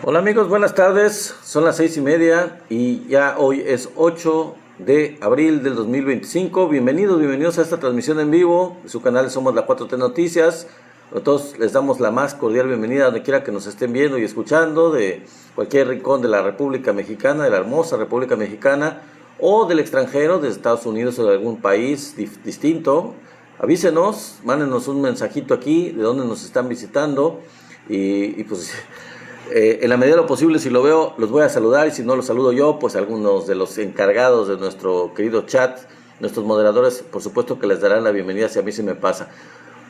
Hola amigos, buenas tardes. Son las 6:30 y ya hoy es 8 de abril del 2025. Bienvenidos a esta transmisión en vivo de su canal Somos la 4T Noticias. A todos les damos la más cordial bienvenida donde quiera que nos estén viendo y escuchando, de cualquier rincón de la República Mexicana, de la hermosa República Mexicana, o del extranjero, de Estados Unidos o de algún país distinto. Avísenos, mándenos un mensajito aquí de dónde nos están visitando y pues en la medida de lo posible, si lo veo, los voy a saludar, y si no los saludo yo, pues algunos de los encargados de nuestro querido chat, nuestros moderadores, por supuesto que les darán la bienvenida si a mí se me pasa.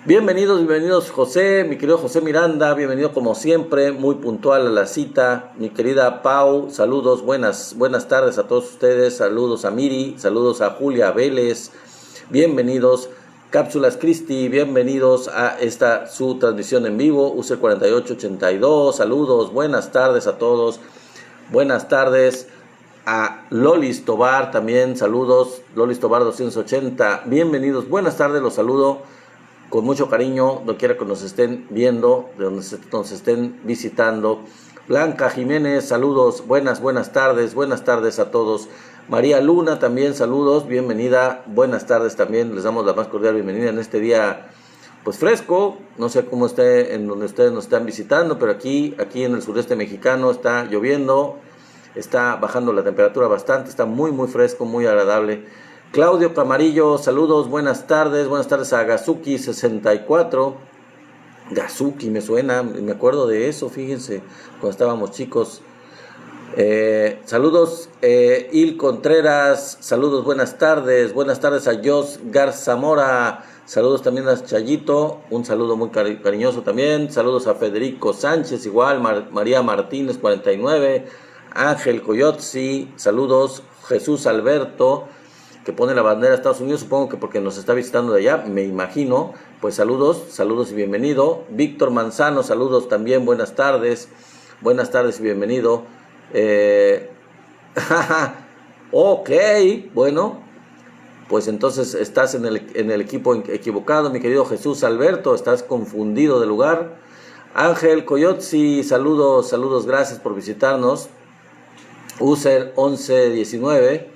Bienvenidos José, mi querido José Miranda, bienvenido como siempre, muy puntual a la cita. Mi querida Pau, saludos, buenas tardes a todos ustedes, saludos a Miri, saludos a Julia Vélez, bienvenidos. Cápsulas Cristi, bienvenidos a esta su transmisión en vivo, UC 4882, saludos, buenas tardes a todos, buenas tardes a Lolis Tobar también, saludos, Lolis Tobar 280, bienvenidos, buenas tardes, los saludo con mucho cariño, donde quiera que nos estén viendo, de donde nos estén visitando. Blanca Jiménez, saludos, buenas tardes a todos. María Luna también, saludos, bienvenida, buenas tardes también, les damos la más cordial bienvenida en este día pues fresco, no sé cómo esté en donde ustedes nos están visitando, pero aquí en el sureste mexicano está lloviendo, está bajando la temperatura bastante, está muy fresco, muy agradable. Claudio Camarillo, saludos, buenas tardes a Gazuki 64, Gazuki me suena, me acuerdo de eso, fíjense, cuando estábamos chicos. Saludos Il Contreras, saludos, buenas tardes a Jos Garzamora, saludos también a Chayito, un saludo muy cariñoso también, saludos a Federico Sánchez igual, María Martínez 49, Ángel Coyotzi, saludos, Jesús Alberto, que pone la bandera de Estados Unidos, supongo que porque nos está visitando de allá, me imagino, pues saludos y bienvenido. Víctor Manzano, saludos también, buenas tardes y bienvenido. Ok, bueno, pues entonces estás en el equipo equivocado, mi querido Jesús Alberto, estás confundido de lugar. Ángel Coyotzi, saludos, gracias por visitarnos. User 1119,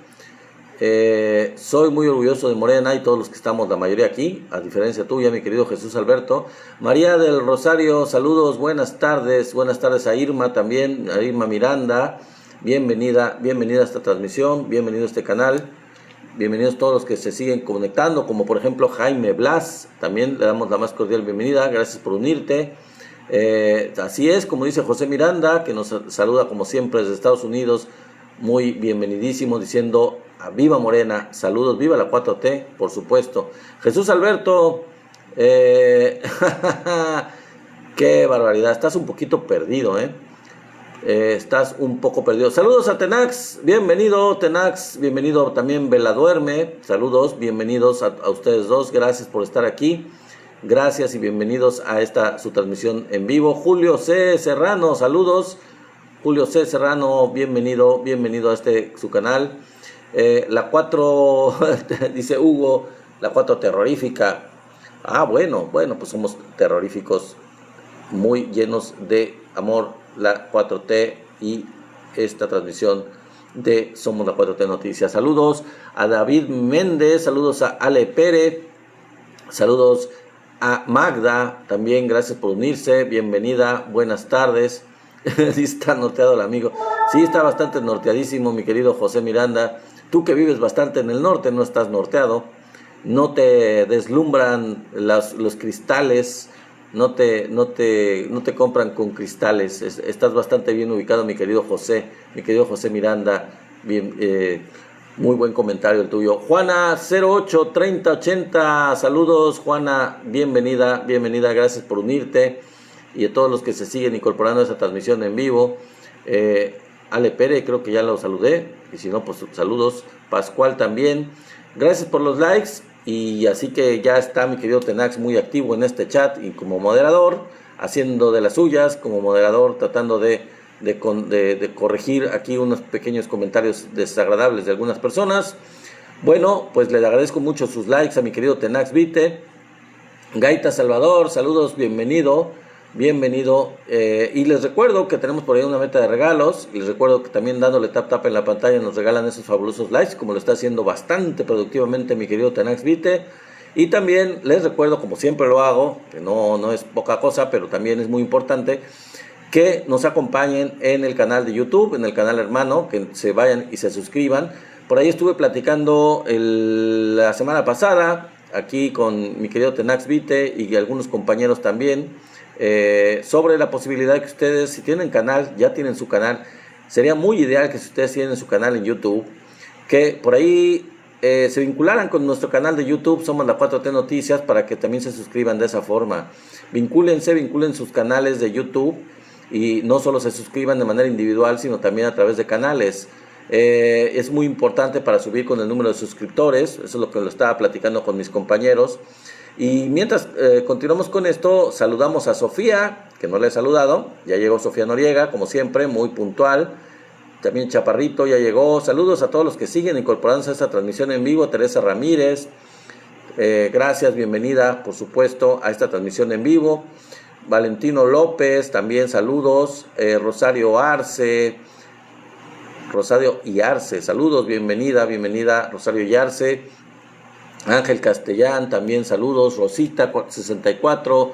soy muy orgulloso de Morena y todos los que estamos, la mayoría aquí, a diferencia tuya, mi querido Jesús Alberto. María del Rosario, saludos, buenas tardes a Irma también, a Irma Miranda, bienvenida a esta transmisión, bienvenido a este canal, bienvenidos todos los que se siguen conectando, como por ejemplo Jaime Blas, también le damos la más cordial bienvenida, gracias por unirte. Así es, como dice José Miranda, que nos saluda como siempre desde Estados Unidos, muy bienvenidísimo, diciendo a viva Morena, saludos, viva la 4T, por supuesto. Jesús Alberto, qué barbaridad, estás un poquito perdido, estás un poco perdido. Saludos a Tenax, bienvenido también Veladuerme, saludos, bienvenidos a ustedes dos, gracias por estar aquí, gracias y bienvenidos a esta su transmisión en vivo. Julio C. Serrano, saludos, Julio C. Serrano, bienvenido a este su canal. La 4, dice Hugo, la 4 terrorífica. Bueno, pues somos terroríficos, muy llenos de amor, la 4T y esta transmisión de Somos la 4T Noticias. Saludos a David Méndez, saludos a Ale Pérez, saludos a Magda, también gracias por unirse, bienvenida, buenas tardes. Sí está norteado el amigo, sí está bastante norteadísimo mi querido José Miranda. Tú que vives bastante en el norte, no estás norteado, no te deslumbran los cristales, no te compran con cristales, estás bastante bien ubicado mi querido José Miranda, bien, muy buen comentario el tuyo. Juana 083080, saludos Juana, bienvenida, gracias por unirte, y a todos los que se siguen incorporando a esta transmisión en vivo. Ale Pérez, creo que ya lo saludé, y si no, pues saludos. Pascual también, gracias por los likes, y así que ya está mi querido Tenax muy activo en este chat y como moderador, haciendo de las suyas, como moderador, tratando de corregir aquí unos pequeños comentarios desagradables de algunas personas. Bueno, pues le agradezco mucho sus likes a mi querido Tenax Vite. Gaita Salvador, saludos, bienvenido. bienvenido. Y les recuerdo que tenemos por ahí una meta de regalos. Y les recuerdo que también dándole tap tap en la pantalla nos regalan esos fabulosos likes, como lo está haciendo bastante productivamente mi querido Tenax Vite. Y también les recuerdo, como siempre lo hago, que no es poca cosa, pero también es muy importante, que nos acompañen en el canal de YouTube, en el canal hermano, que se vayan y se suscriban. Por ahí estuve platicando la semana pasada, aquí con mi querido Tenax Vite y algunos compañeros también, sobre la posibilidad de que ustedes, si tienen canal, ya tienen su canal, sería muy ideal que si ustedes tienen su canal en YouTube, que por ahí se vincularan con nuestro canal de YouTube, somos la 4T Noticias, para que también se suscriban de esa forma. Vinculen sus canales de YouTube y no solo se suscriban de manera individual, sino también a través de canales. Es muy importante para subir con el número de suscriptores, eso es lo que lo estaba platicando con mis compañeros. Y mientras continuamos con esto, saludamos a Sofía, que no le he saludado. Ya llegó Sofía Noriega, como siempre, muy puntual. También Chaparrito ya llegó. Saludos a todos los que siguen incorporándose a esta transmisión en vivo. Teresa Ramírez, gracias, bienvenida, por supuesto, a esta transmisión en vivo. Valentino López, también saludos. Rosario y Arce, saludos, bienvenida Rosario y Arce. Ángel Castellán, también saludos. Rosita 64,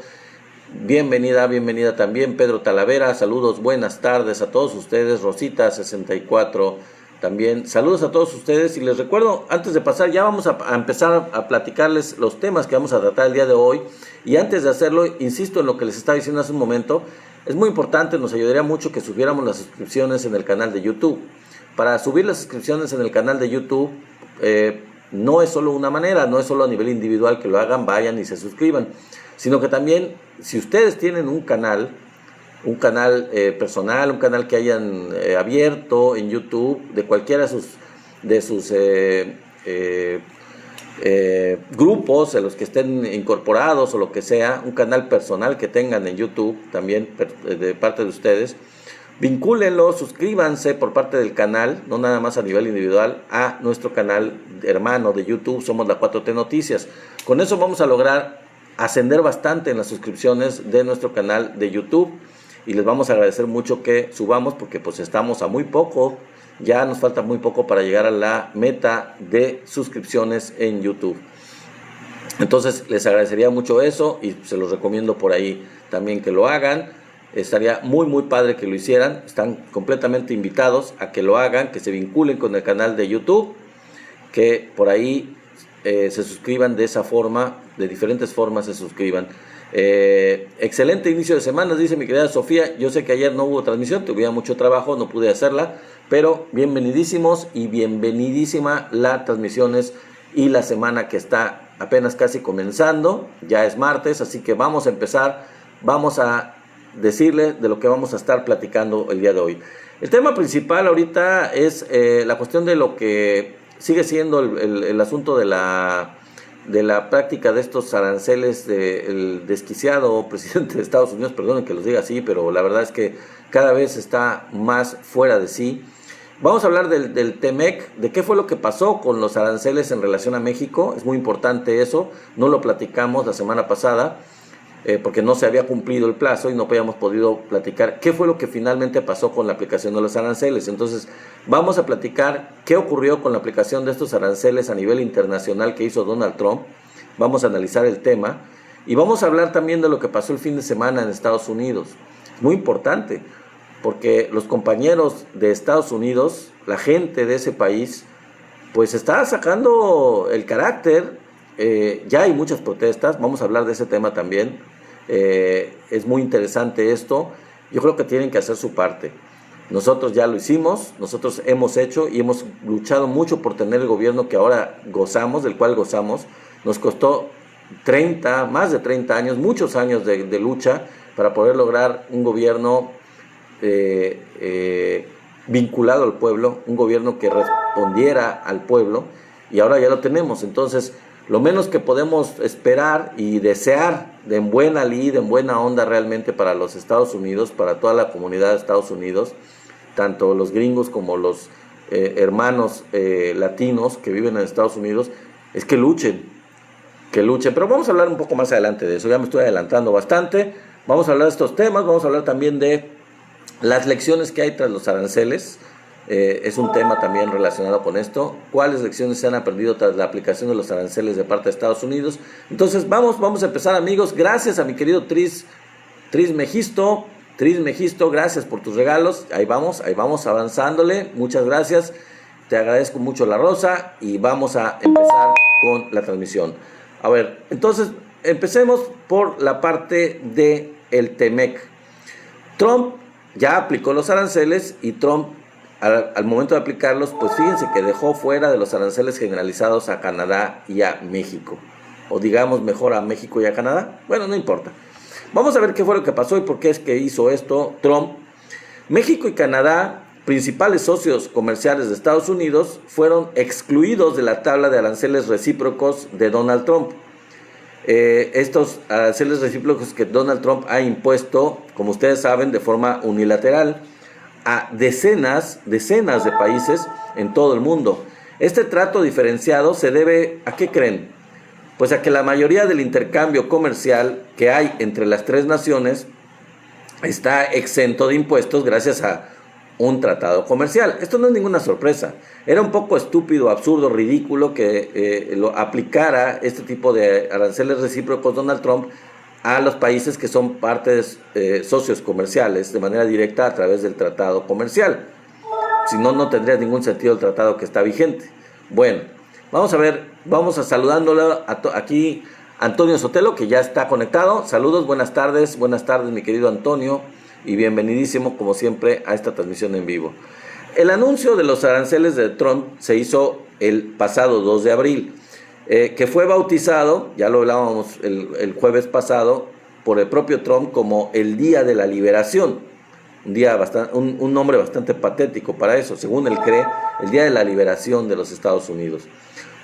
bienvenida también. Pedro Talavera, saludos, buenas tardes a todos ustedes. Rosita 64, también saludos a todos ustedes. Y les recuerdo, antes de pasar, ya vamos a empezar a platicarles los temas que vamos a tratar el día de hoy. Y antes de hacerlo, insisto en lo que les estaba diciendo hace un momento, es muy importante, nos ayudaría mucho que subiéramos las suscripciones en el canal de YouTube. Para subir las suscripciones en el canal de YouTube, no es solo una manera, no es solo a nivel individual que lo hagan, vayan y se suscriban, sino que también, si ustedes tienen un canal personal, un canal que hayan abierto en YouTube, de cualquiera de sus grupos en los que estén incorporados o lo que sea, un canal personal que tengan en YouTube también de parte de ustedes, vincúlenlo, suscríbanse por parte del canal, no nada más a nivel individual, a nuestro canal hermano de YouTube, somos la 4T Noticias. Con eso vamos a lograr ascender bastante en las suscripciones de nuestro canal de YouTube y les vamos a agradecer mucho que subamos, porque pues estamos a muy poco, ya nos falta muy poco para llegar a la meta de suscripciones en YouTube. Entonces les agradecería mucho eso y se los recomiendo por ahí también que lo hagan. Estaría muy padre que lo hicieran. Están completamente invitados a que lo hagan, que se vinculen con el canal de YouTube, que por ahí se suscriban de esa forma, de diferentes formas se suscriban. Excelente inicio de semana, dice mi querida Sofía. Yo sé que ayer no hubo transmisión, tuve mucho trabajo, no pude hacerla, pero bienvenidísimos y bienvenidísima las transmisiones y la semana que está apenas casi comenzando. Ya es martes, así que vamos a empezar, vamos a decirle de lo que vamos a estar platicando el día de hoy. El tema principal ahorita es la cuestión de lo que sigue siendo el asunto de la práctica de estos aranceles del desquiciado presidente de Estados Unidos. Perdonen que los diga así, pero la verdad es que cada vez está más fuera de sí. Vamos a hablar del TEMEC, de qué fue lo que pasó con los aranceles en relación a México. Es muy importante eso, no lo platicamos la semana pasada, porque no se había cumplido el plazo y no habíamos podido platicar qué fue lo que finalmente pasó con la aplicación de los aranceles. Entonces vamos a platicar qué ocurrió con la aplicación de estos aranceles a nivel internacional que hizo Donald Trump. Vamos a analizar el tema y vamos a hablar también de lo que pasó el fin de semana en Estados Unidos. Muy importante, porque los compañeros de Estados Unidos, la gente de ese país, pues está sacando el carácter. Ya hay muchas protestas, vamos a hablar de ese tema también. Es muy interesante esto. Yo creo que tienen que hacer su parte. Nosotros ya lo hicimos, nosotros hemos hecho y hemos luchado mucho por tener el gobierno que ahora gozamos, del cual gozamos. Nos costó más de 30 años, muchos años de lucha para poder lograr un gobierno vinculado al pueblo, un gobierno que respondiera al pueblo, y ahora ya lo tenemos. Entonces, lo menos que podemos esperar y desear de en buena lid, en buena onda realmente para los Estados Unidos, para toda la comunidad de Estados Unidos, tanto los gringos como los hermanos latinos que viven en Estados Unidos, es que luchen. Pero vamos a hablar un poco más adelante de eso, ya me estoy adelantando bastante. Vamos a hablar de estos temas, vamos a hablar también de las lecciones que hay tras los aranceles. Es un tema también relacionado con esto. ¿Cuáles lecciones se han aprendido tras la aplicación de los aranceles de parte de Estados Unidos? Entonces vamos a empezar, amigos. Gracias a mi querido Tris Mejisto. Tris Mejisto, gracias por tus regalos. Ahí vamos avanzándole. Muchas gracias. Te agradezco mucho la rosa y vamos a empezar con la transmisión. A ver, entonces empecemos por la parte del TEMEC. Trump ya aplicó los aranceles y Trump al momento de aplicarlos, pues fíjense que dejó fuera de los aranceles generalizados a Canadá y a México. O digamos mejor a México y a Canadá. Bueno, no importa. Vamos a ver qué fue lo que pasó y por qué es que hizo esto Trump. México y Canadá, principales socios comerciales de Estados Unidos, fueron excluidos de la tabla de aranceles recíprocos de Donald Trump. Estos aranceles recíprocos que Donald Trump ha impuesto, como ustedes saben, de forma unilateral a decenas de países en todo el mundo. Este trato diferenciado se debe ¿a qué creen? Pues a que la mayoría del intercambio comercial que hay entre las tres naciones está exento de impuestos gracias a un tratado comercial. Esto no es ninguna sorpresa. Era un poco estúpido, absurdo, ridículo que lo aplicara este tipo de aranceles recíprocos Donald Trump a los países que son partes socios comerciales de manera directa a través del tratado comercial. Si no, no tendría ningún sentido el tratado que está vigente. Bueno, vamos a ver, vamos a saludándolo aquí Antonio Sotelo, que ya está conectado. Saludos, buenas tardes mi querido Antonio, y bienvenidísimo como siempre a esta transmisión en vivo. El anuncio de los aranceles de Trump se hizo el pasado 2 de abril. Que fue bautizado, ya lo hablábamos el jueves pasado, por el propio Trump como el Día de la Liberación. Un nombre bastante patético para eso, según él cree, el Día de la Liberación de los Estados Unidos.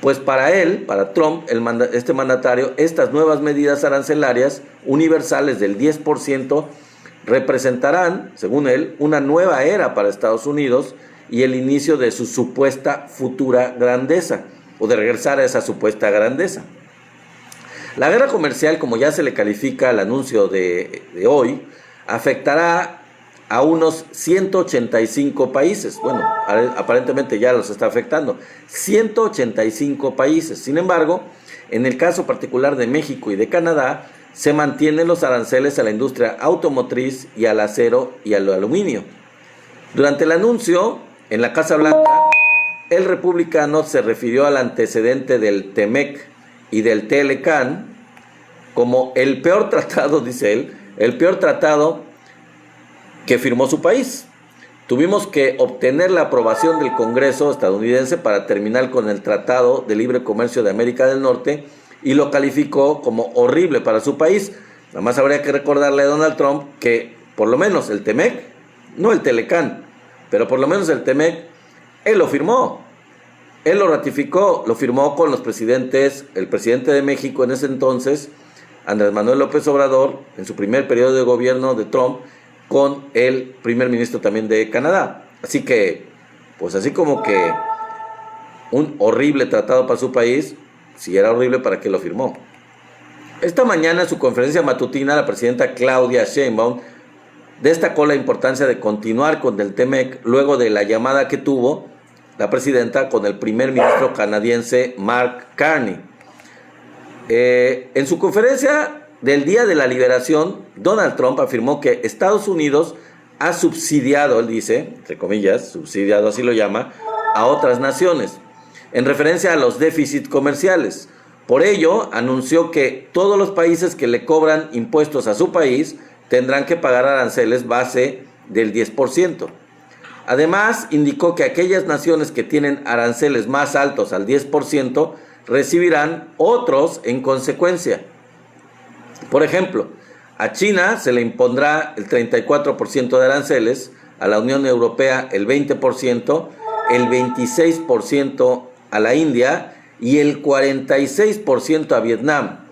Pues para él, para Trump, este mandatario, estas nuevas medidas arancelarias universales del 10% representarán, según él, una nueva era para Estados Unidos y el inicio de su supuesta futura grandeza, o de regresar a esa supuesta grandeza. La guerra comercial, como ya se le califica al anuncio de hoy, afectará a unos 185 países. Bueno, aparentemente ya los está afectando. 185 países. Sin embargo, en el caso particular de México y de Canadá, se mantienen los aranceles a la industria automotriz y al acero y al aluminio. Durante el anuncio, en la Casa Blanca, el republicano se refirió al antecedente del TEMEC y del TLCAN como el peor tratado, dice él, el peor tratado que firmó su país. Tuvimos que obtener la aprobación del Congreso estadounidense para terminar con el Tratado de Libre Comercio de América del Norte y lo calificó como horrible para su país. Nada más habría que recordarle a Donald Trump que por lo menos el TEMEC, no el TLCAN, pero por lo menos el TEMEC, él lo firmó, él lo ratificó, lo firmó con los presidentes, el presidente de México en ese entonces, Andrés Manuel López Obrador, en su primer periodo de gobierno de Trump, con el primer ministro también de Canadá. Así que, pues así como que un horrible tratado para su país, si era horrible, ¿para qué lo firmó? Esta mañana en su conferencia matutina, la presidenta Claudia Sheinbaum destacó la importancia de continuar con el TEMEC luego de la llamada que tuvo la presidenta con el primer ministro canadiense Mark Carney. En su conferencia del Día de la Liberación, Donald Trump afirmó que Estados Unidos ha subsidiado, él dice, entre comillas, subsidiado, así lo llama, a otras naciones, en referencia a los déficits comerciales. Por ello, anunció que todos los países que le cobran impuestos a su país tendrán que pagar aranceles base del 10%. Además, indicó que aquellas naciones que tienen aranceles más altos al 10% recibirán otros en consecuencia. Por ejemplo, a China se le impondrá el 34% de aranceles, a la Unión Europea el 20%, el 26% a la India y el 46% a Vietnam,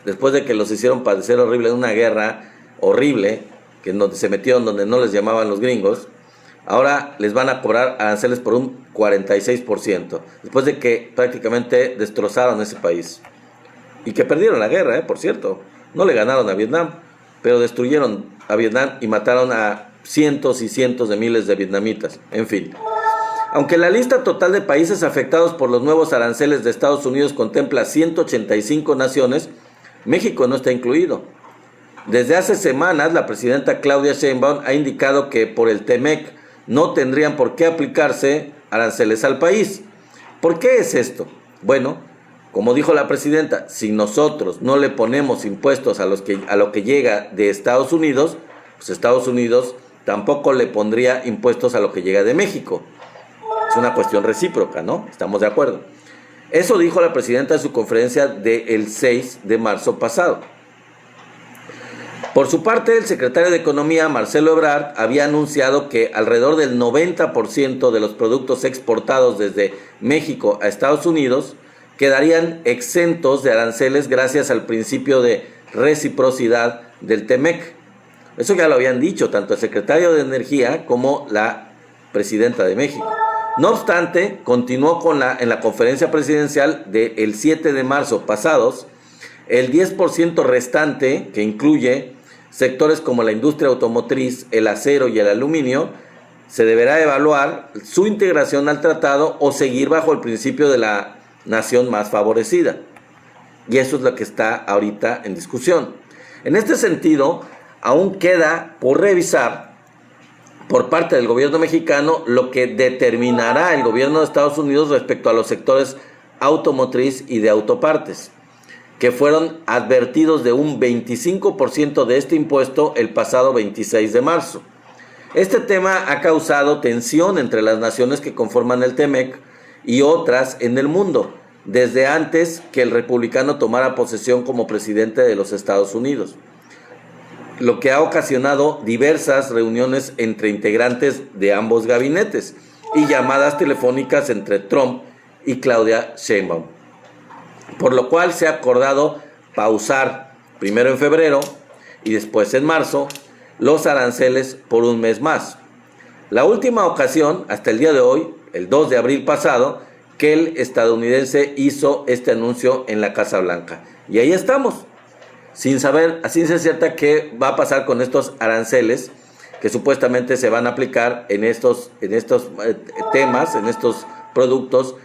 después de que los hicieron padecer horrible en una guerra horrible, que en donde se metieron donde no les llamaban los gringos. Ahora les van a cobrar aranceles por un 46%, después de que prácticamente destrozaron ese país. Y que perdieron la guerra, por cierto. No le ganaron a Vietnam. pero destruyeron a Vietnam y mataron a cientos y cientos de miles de vietnamitas. En fin. Aunque la lista total de países afectados por los nuevos aranceles de Estados Unidos contempla 185 naciones, México no está incluido. Desde hace semanas, la presidenta Claudia Sheinbaum ha indicado que por el TEMEC no tendrían por qué aplicarse aranceles al país. ¿Por qué es esto? Bueno, como dijo la presidenta, si nosotros no le ponemos impuestos a lo que llega de Estados Unidos, pues Estados Unidos tampoco le pondría impuestos a lo que llega de México. Es una cuestión recíproca, ¿no? Estamos de acuerdo. Eso dijo la presidenta en su conferencia del 6 de marzo pasado. Por su parte, el secretario de Economía, Marcelo Ebrard, había anunciado que alrededor del 90% de los productos exportados desde México a Estados Unidos quedarían exentos de aranceles gracias al principio de reciprocidad del TEMEC. Eso ya lo habían dicho tanto el secretario de Energía como la presidenta de México. No obstante, continuó en la conferencia presidencial del 7 de marzo pasados, el 10% restante, que incluye sectores como la industria automotriz, el acero y el aluminio, se deberá evaluar su integración al tratado o seguir bajo el principio de la nación más favorecida. Y eso es lo que está ahorita en discusión. En este sentido, aún queda por revisar por parte del gobierno mexicano lo que determinará el gobierno de Estados Unidos respecto a los sectores automotriz y de autopartes, que fueron advertidos de un 25% de este impuesto el pasado 26 de marzo. Este tema ha causado tensión entre las naciones que conforman el TEMEC y otras en el mundo, desde antes que el republicano tomara posesión como presidente de los Estados Unidos, lo que ha ocasionado diversas reuniones entre integrantes de ambos gabinetes y llamadas telefónicas entre Trump y Claudia Sheinbaum, por lo cual se ha acordado pausar primero en febrero y después en marzo los aranceles por un mes más. La última ocasión, hasta el día de hoy, el 2 de abril pasado, que el estadounidense hizo este anuncio en la Casa Blanca. Y ahí estamos, sin saber a ciencia cierta qué va a pasar con estos aranceles que supuestamente se van a aplicar en estos temas, en estos productos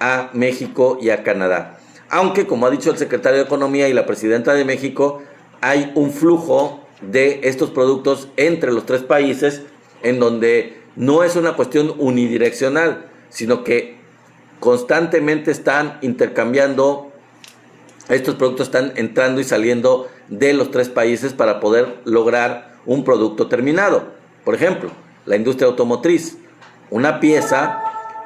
a México y a Canadá. Aunque, como ha dicho el secretario de Economía y la presidenta de México, hay un flujo de estos productos entre los tres países en donde no es una cuestión unidireccional, sino que constantemente están intercambiando. Estos productos están entrando y saliendo de los tres países para poder lograr un producto terminado. Por ejemplo, la industria automotriz. Una pieza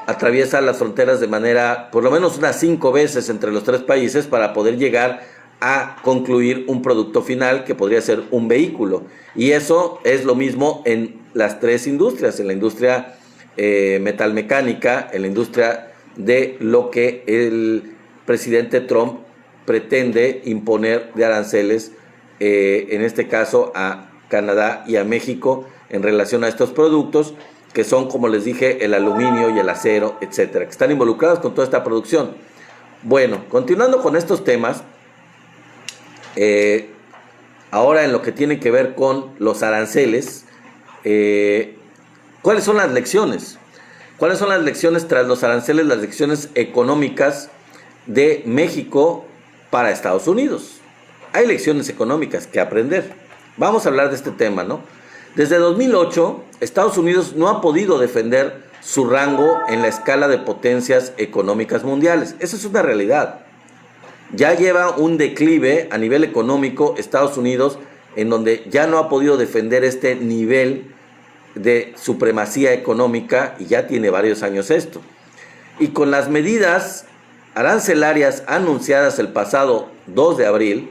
atraviesa las fronteras de manera, por lo menos unas 5 veces entre los tres países para poder llegar a concluir un producto final que podría ser un vehículo. Y eso es lo mismo en las tres industrias, en la industria metalmecánica, en la industria de lo que el presidente Trump pretende imponer de aranceles, en este caso a Canadá y a México, en relación a estos productos que son, como les dije, el aluminio y el acero, etcétera, que están involucrados con toda esta producción. Bueno, continuando con estos temas, ahora en lo que tiene que ver con los aranceles, ¿cuáles son las lecciones? ¿Cuáles son las lecciones tras los aranceles, las lecciones económicas de México para Estados Unidos? Hay lecciones económicas que aprender. Vamos a hablar de este tema, ¿no? Desde 2008, Estados Unidos no ha podido defender su rango en la escala de potencias económicas mundiales. Esa es una realidad. Ya lleva un declive a nivel económico Estados Unidos, en donde ya no ha podido defender este nivel de supremacía económica, y ya tiene varios años esto. Y con las medidas arancelarias anunciadas el pasado 2 de abril,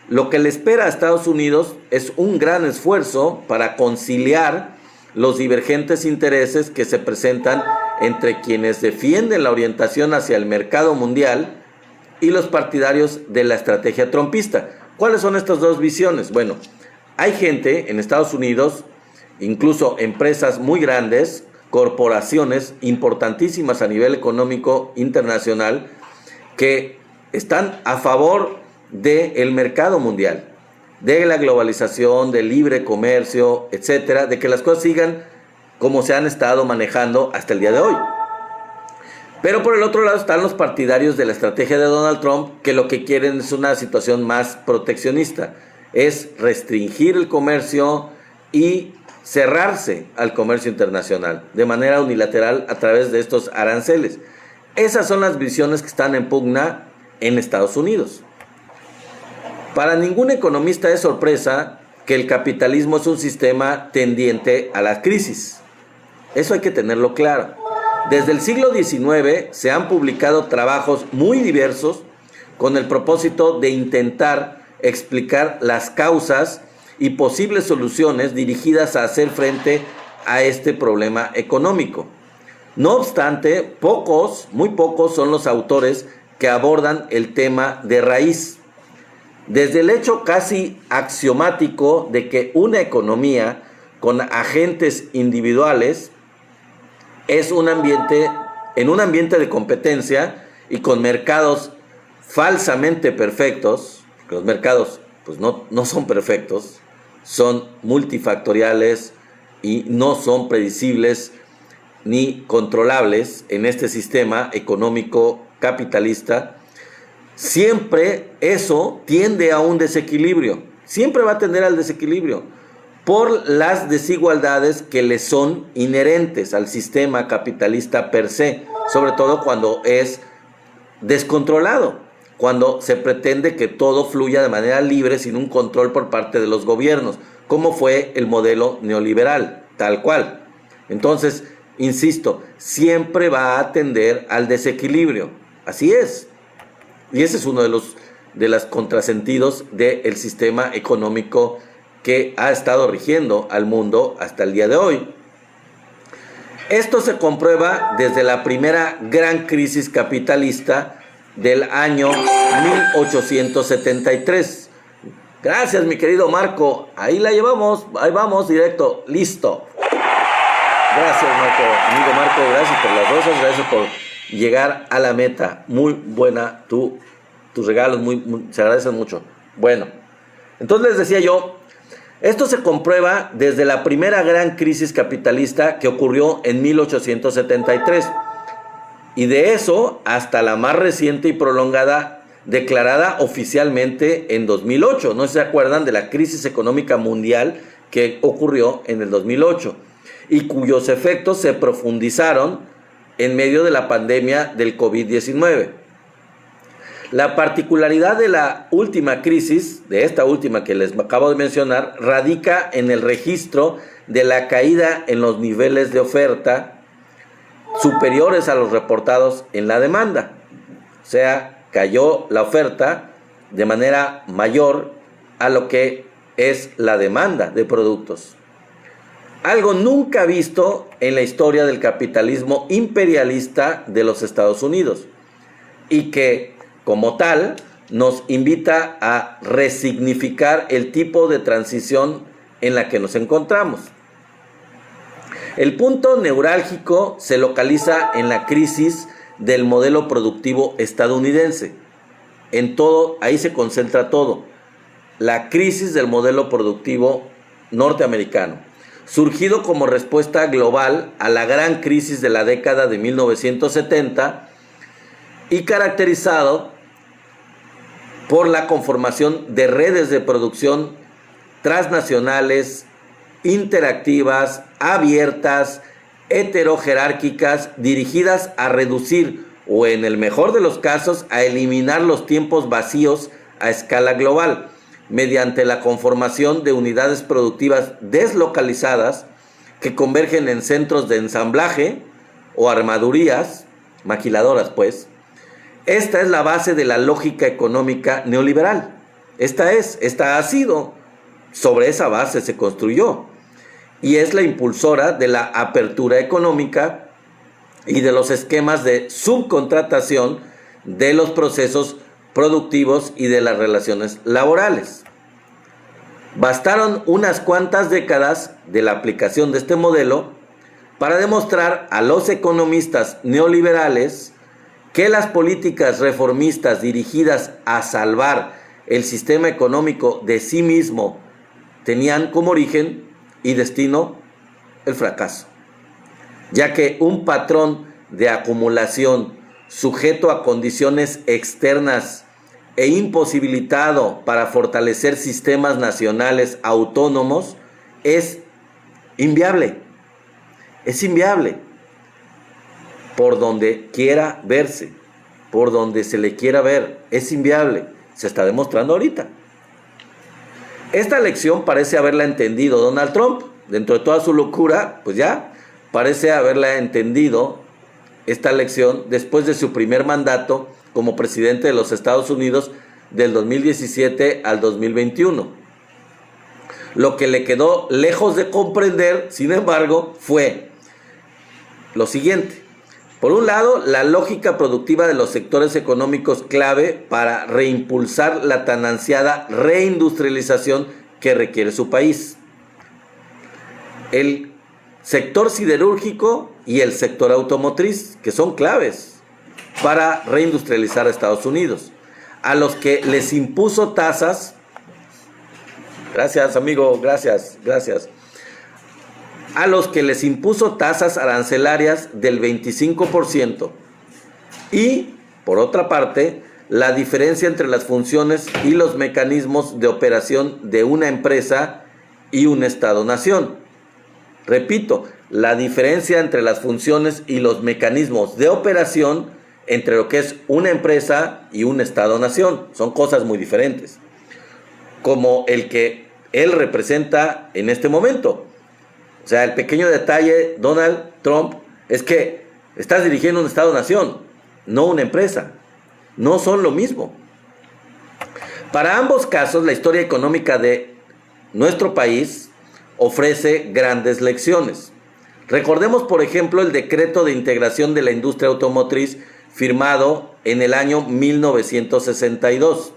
lo que le espera a Estados Unidos es un gran esfuerzo para conciliar los divergentes intereses que se presentan entre quienes defienden la orientación hacia el mercado mundial y los partidarios de la estrategia trumpista. ¿Cuáles son estas dos visiones? Bueno, hay gente en Estados Unidos, incluso empresas muy grandes, corporaciones importantísimas a nivel económico internacional, que están a favor del mercado mundial. de la globalización, del libre comercio, etcétera, de que las cosas sigan como se han estado manejando hasta el día de hoy. Pero por el otro lado están los partidarios de la estrategia de Donald Trump, que lo que quieren es una situación más proteccionista, es restringir el comercio y cerrarse al comercio internacional de manera unilateral a través de estos aranceles. Esas son las visiones que están en pugna en Estados Unidos. Para ningún economista es sorpresa que el capitalismo es un sistema tendiente a la crisis. Eso hay que tenerlo claro. Desde el siglo XIX se han publicado trabajos muy diversos con el propósito de intentar explicar las causas y posibles soluciones dirigidas a hacer frente a este problema económico. No obstante, muy pocos son los autores que abordan el tema de raíz. Desde el hecho casi axiomático de que una economía con agentes individuales es en un ambiente de competencia y con mercados falsamente perfectos, porque los mercados pues no son perfectos, son multifactoriales y no son predecibles ni controlables en este sistema económico capitalista. Siempre eso tiende a un desequilibrio, siempre va a tender al desequilibrio por las desigualdades que le son inherentes al sistema capitalista per se, sobre todo cuando es descontrolado, cuando se pretende que todo fluya de manera libre sin un control por parte de los gobiernos, como fue el modelo neoliberal, tal cual. Entonces, insisto, siempre va a tender al desequilibrio, así es. Y ese es uno de los contrasentidos del sistema económico que ha estado rigiendo al mundo hasta el día de hoy. Esto se comprueba desde la primera gran crisis capitalista del año 1873. Gracias, mi querido Marco. Ahí la llevamos, ahí vamos, directo, listo. Gracias, Marco, amigo Marco, gracias por las rosas, gracias por llegar a la meta. Muy buena, tus regalos se agradecen mucho. Bueno, entonces les decía yo, esto se comprueba desde la primera gran crisis capitalista que ocurrió en 1873 y de eso hasta la más reciente y prolongada declarada oficialmente en 2008. No se acuerdan de la crisis económica mundial que ocurrió en el 2008 y cuyos efectos se profundizaron en medio de la pandemia del COVID-19. La particularidad de la última crisis, de esta última que les acabo de mencionar, radica en el registro de la caída en los niveles de oferta superiores a los reportados en la demanda. O sea, cayó la oferta de manera mayor a lo que es la demanda de productos. Algo nunca visto en la historia del capitalismo imperialista de los Estados Unidos y que, como tal, nos invita a resignificar el tipo de transición en la que nos encontramos. El punto neurálgico se localiza en la crisis del modelo productivo estadounidense. Ahí se concentra todo. La crisis del modelo productivo norteamericano, surgido como respuesta global a la gran crisis de la década de 1970 y caracterizado por la conformación de redes de producción transnacionales, interactivas, abiertas, heterojerárquicas, dirigidas a reducir o, en el mejor de los casos, a eliminar los tiempos vacíos a escala global, mediante la conformación de unidades productivas deslocalizadas que convergen en centros de ensamblaje o armadurías, maquiladoras pues. Esta es la base de la lógica económica neoliberal. Esta ha sido, sobre esa base se construyó y es la impulsora de la apertura económica y de los esquemas de subcontratación de los procesos productivos y de las relaciones laborales. Bastaron unas cuantas décadas de la aplicación de este modelo para demostrar a los economistas neoliberales que las políticas reformistas dirigidas a salvar el sistema económico de sí mismo, tenían como origen y destino el fracaso, ya que un patrón de acumulación sujeto a condiciones externas e imposibilitado para fortalecer sistemas nacionales autónomos es inviable. Es inviable por donde quiera verse, por donde se le quiera ver, es inviable. Se está demostrando ahorita. Esta lección parece haberla entendido Donald Trump. Dentro de toda su locura, pues ya parece haberla entendido esta lección después de su primer mandato como presidente de los Estados Unidos del 2017 al 2021. Lo que le quedó lejos de comprender, sin embargo, fue lo siguiente. Por un lado, la lógica productiva de los sectores económicos clave para reimpulsar la tan ansiada reindustrialización que requiere su país. El sector siderúrgico y el sector automotriz, que son claves para reindustrializar a Estados Unidos, a los que les impuso tasas. Gracias, amigo, gracias. A los que les impuso tasas arancelarias del 25%. Y, por otra parte, la diferencia entre las funciones y los mecanismos de operación de una empresa y un Estado-nación. Repito, la diferencia entre las funciones y los mecanismos de operación entre lo que es una empresa y un Estado-nación. Son cosas muy diferentes. Como el que él representa en este momento. O sea, el pequeño detalle, Donald Trump, es que estás dirigiendo un Estado-nación, no una empresa. No son lo mismo. Para ambos casos, la historia económica de nuestro país ofrece grandes lecciones. Recordemos, por ejemplo, el decreto de integración de la industria automotriz firmado en el año 1962,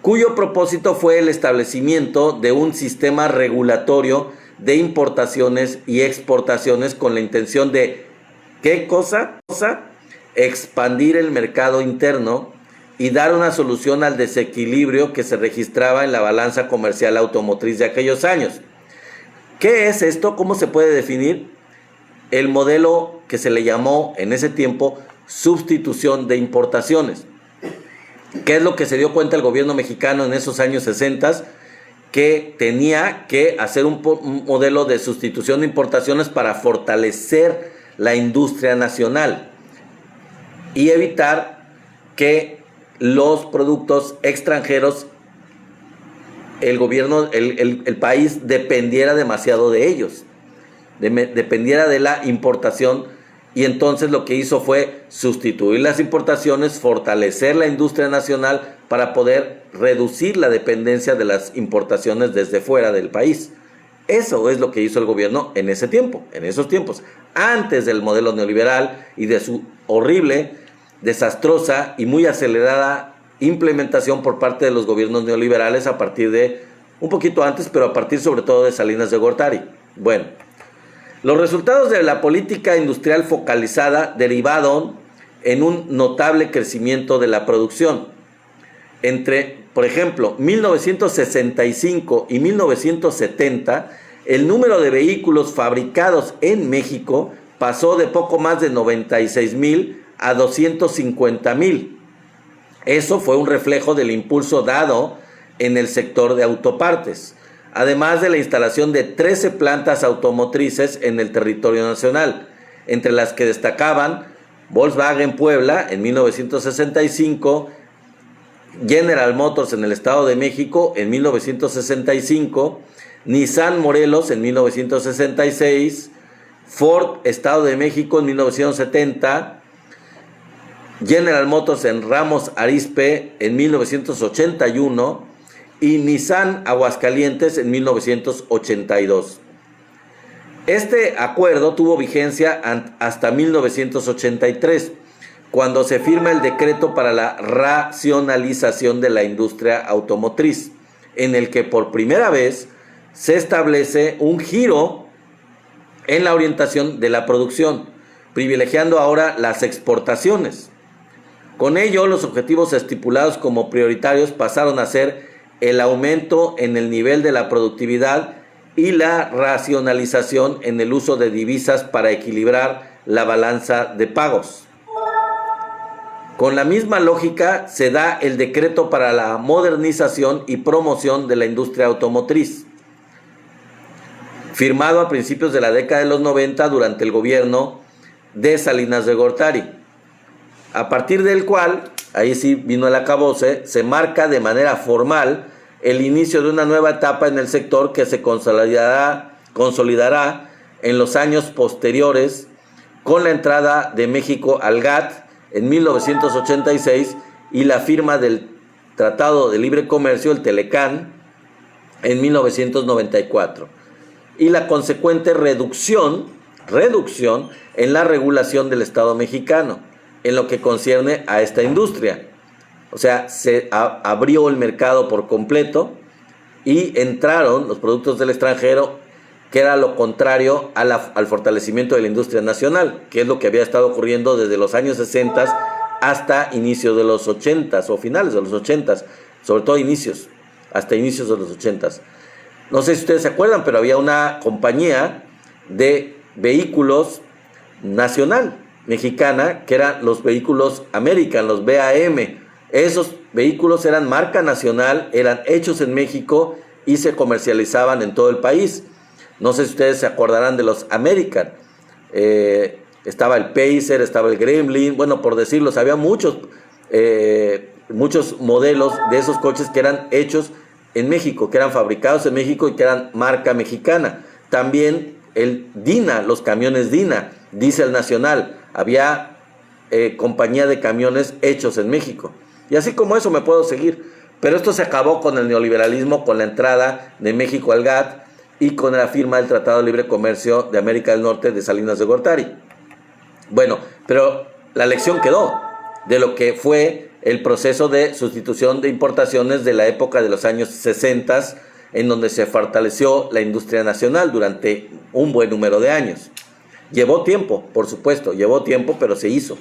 cuyo propósito fue el establecimiento de un sistema regulatorio de importaciones y exportaciones con la intención de, ¿qué cosa? Expandir el mercado interno y dar una solución al desequilibrio que se registraba en la balanza comercial automotriz de aquellos años. ¿Qué es esto? ¿Cómo se puede definir? El modelo que se le llamó en ese tiempo sustitución de importaciones. ¿Qué es lo que se dio cuenta el gobierno mexicano en esos años 60? Que tenía que hacer un modelo de sustitución de importaciones para fortalecer la industria nacional y evitar que los productos extranjeros, el gobierno, el país dependiera demasiado de ellos, dependiera de la importación. Y entonces lo que hizo fue sustituir las importaciones, fortalecer la industria nacional para poder reducir la dependencia de las importaciones desde fuera del país. Eso es lo que hizo el gobierno en ese tiempo, en esos tiempos, antes del modelo neoliberal y de su horrible, desastrosa y muy acelerada implementación por parte de los gobiernos neoliberales a partir de, un poquito antes, pero a partir sobre todo de Salinas de Gortari. Bueno, los resultados de la política industrial focalizada derivaron en un notable crecimiento de la producción. Entre, por ejemplo, 1965 y 1970, el número de vehículos fabricados en México pasó de poco más de 96,000 a 250,000. Eso fue un reflejo del impulso dado en el sector de autopartes, además de la instalación de 13 plantas automotrices en el territorio nacional, entre las que destacaban Volkswagen Puebla en 1965, General Motors en el Estado de México en 1965, Nissan Morelos en 1966, Ford Estado de México en 1970, General Motors en Ramos Arizpe en 1981 y Nissan Aguascalientes en 1982. Este acuerdo tuvo vigencia hasta 1983, cuando se firma el decreto para la racionalización de la industria automotriz, en el que por primera vez se establece un giro en la orientación de la producción, privilegiando ahora las exportaciones. Con ello, los objetivos estipulados como prioritarios pasaron a ser el aumento en el nivel de la productividad y la racionalización en el uso de divisas para equilibrar la balanza de pagos. Con la misma lógica se da el decreto para la modernización y promoción de la industria automotriz, firmado a principios de la década de los 90 durante el gobierno de Salinas de Gortari, a partir del cual, ahí sí vino el acabose, se marca de manera formal el inicio de una nueva etapa en el sector que se consolidará en los años posteriores con la entrada de México al GATT en 1986 y la firma del Tratado de Libre Comercio, el Telecán, en 1994, y la consecuente reducción en la regulación del Estado mexicano en lo que concierne a esta industria. O sea, se abrió el mercado por completo y entraron los productos del extranjero, que era lo contrario al fortalecimiento de la industria nacional, que es lo que había estado ocurriendo desde los años 60 hasta inicios de los 80 o finales de los 80, sobre todo hasta inicios de los 80. No sé si ustedes se acuerdan, pero había una compañía de vehículos nacional mexicana, que eran los vehículos American, los BAM. Esos vehículos eran marca nacional, eran hechos en México y se comercializaban en todo el país. No sé si ustedes se acordarán de los American. Estaba el Pacer, estaba el Gremlin, bueno, por decirlos, había muchos modelos de esos coches que eran hechos en México, que eran fabricados en México y que eran marca mexicana. También el DINA, los camiones DINA, Diesel Nacional, había compañía de camiones hechos en México. Y así como eso me puedo seguir. Pero esto se acabó con el neoliberalismo, con la entrada de México al GATT y con la firma del Tratado de Libre Comercio de América del Norte de Salinas de Gortari. Bueno, pero la lección quedó de lo que fue el proceso de sustitución de importaciones de la época de los años 60, en donde se fortaleció la industria nacional durante un buen número de años. Llevó tiempo, por supuesto, pero se hizo.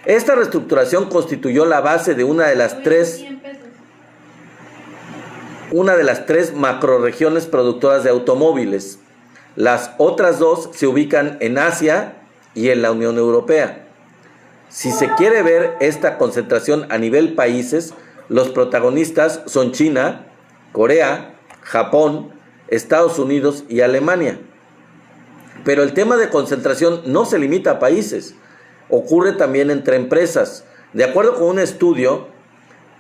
Esta reestructuración constituyó la base de una de las tres macroregiones productoras de automóviles. Las otras dos se ubican en Asia y en la Unión Europea. Si se quiere ver esta concentración a nivel países, los protagonistas son China, Corea, Japón, Estados Unidos y Alemania. Pero el tema de concentración no se limita a países, ocurre también entre empresas. De acuerdo con un estudio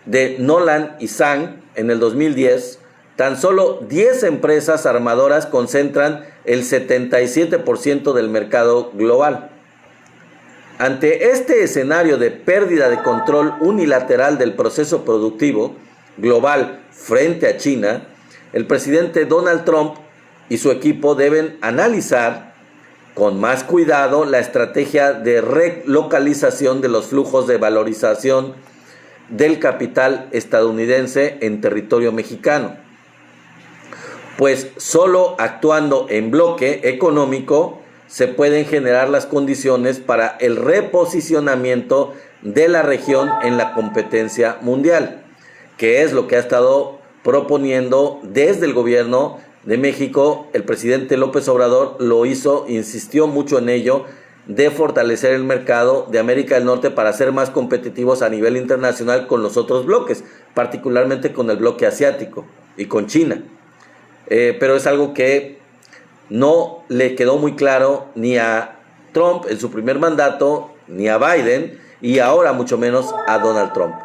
de Nolan y Zhang en el 2010, tan solo 10 empresas armadoras concentran el 77% del mercado global. Ante este escenario de pérdida de control unilateral del proceso productivo global frente a China, el presidente Donald Trump y su equipo deben analizar con más cuidado la estrategia de relocalización de los flujos de valorización del capital estadounidense en territorio mexicano, pues solo actuando en bloque económico se pueden generar las condiciones para el reposicionamiento de la región en la competencia mundial, que es lo que ha estado proponiendo desde el gobierno de México. El presidente López Obrador lo hizo, insistió mucho en ello, de fortalecer el mercado de América del Norte para ser más competitivos a nivel internacional con los otros bloques, particularmente con el bloque asiático y con China. Pero es algo que no le quedó muy claro ni a Trump en su primer mandato, ni a Biden, y ahora mucho menos a Donald Trump.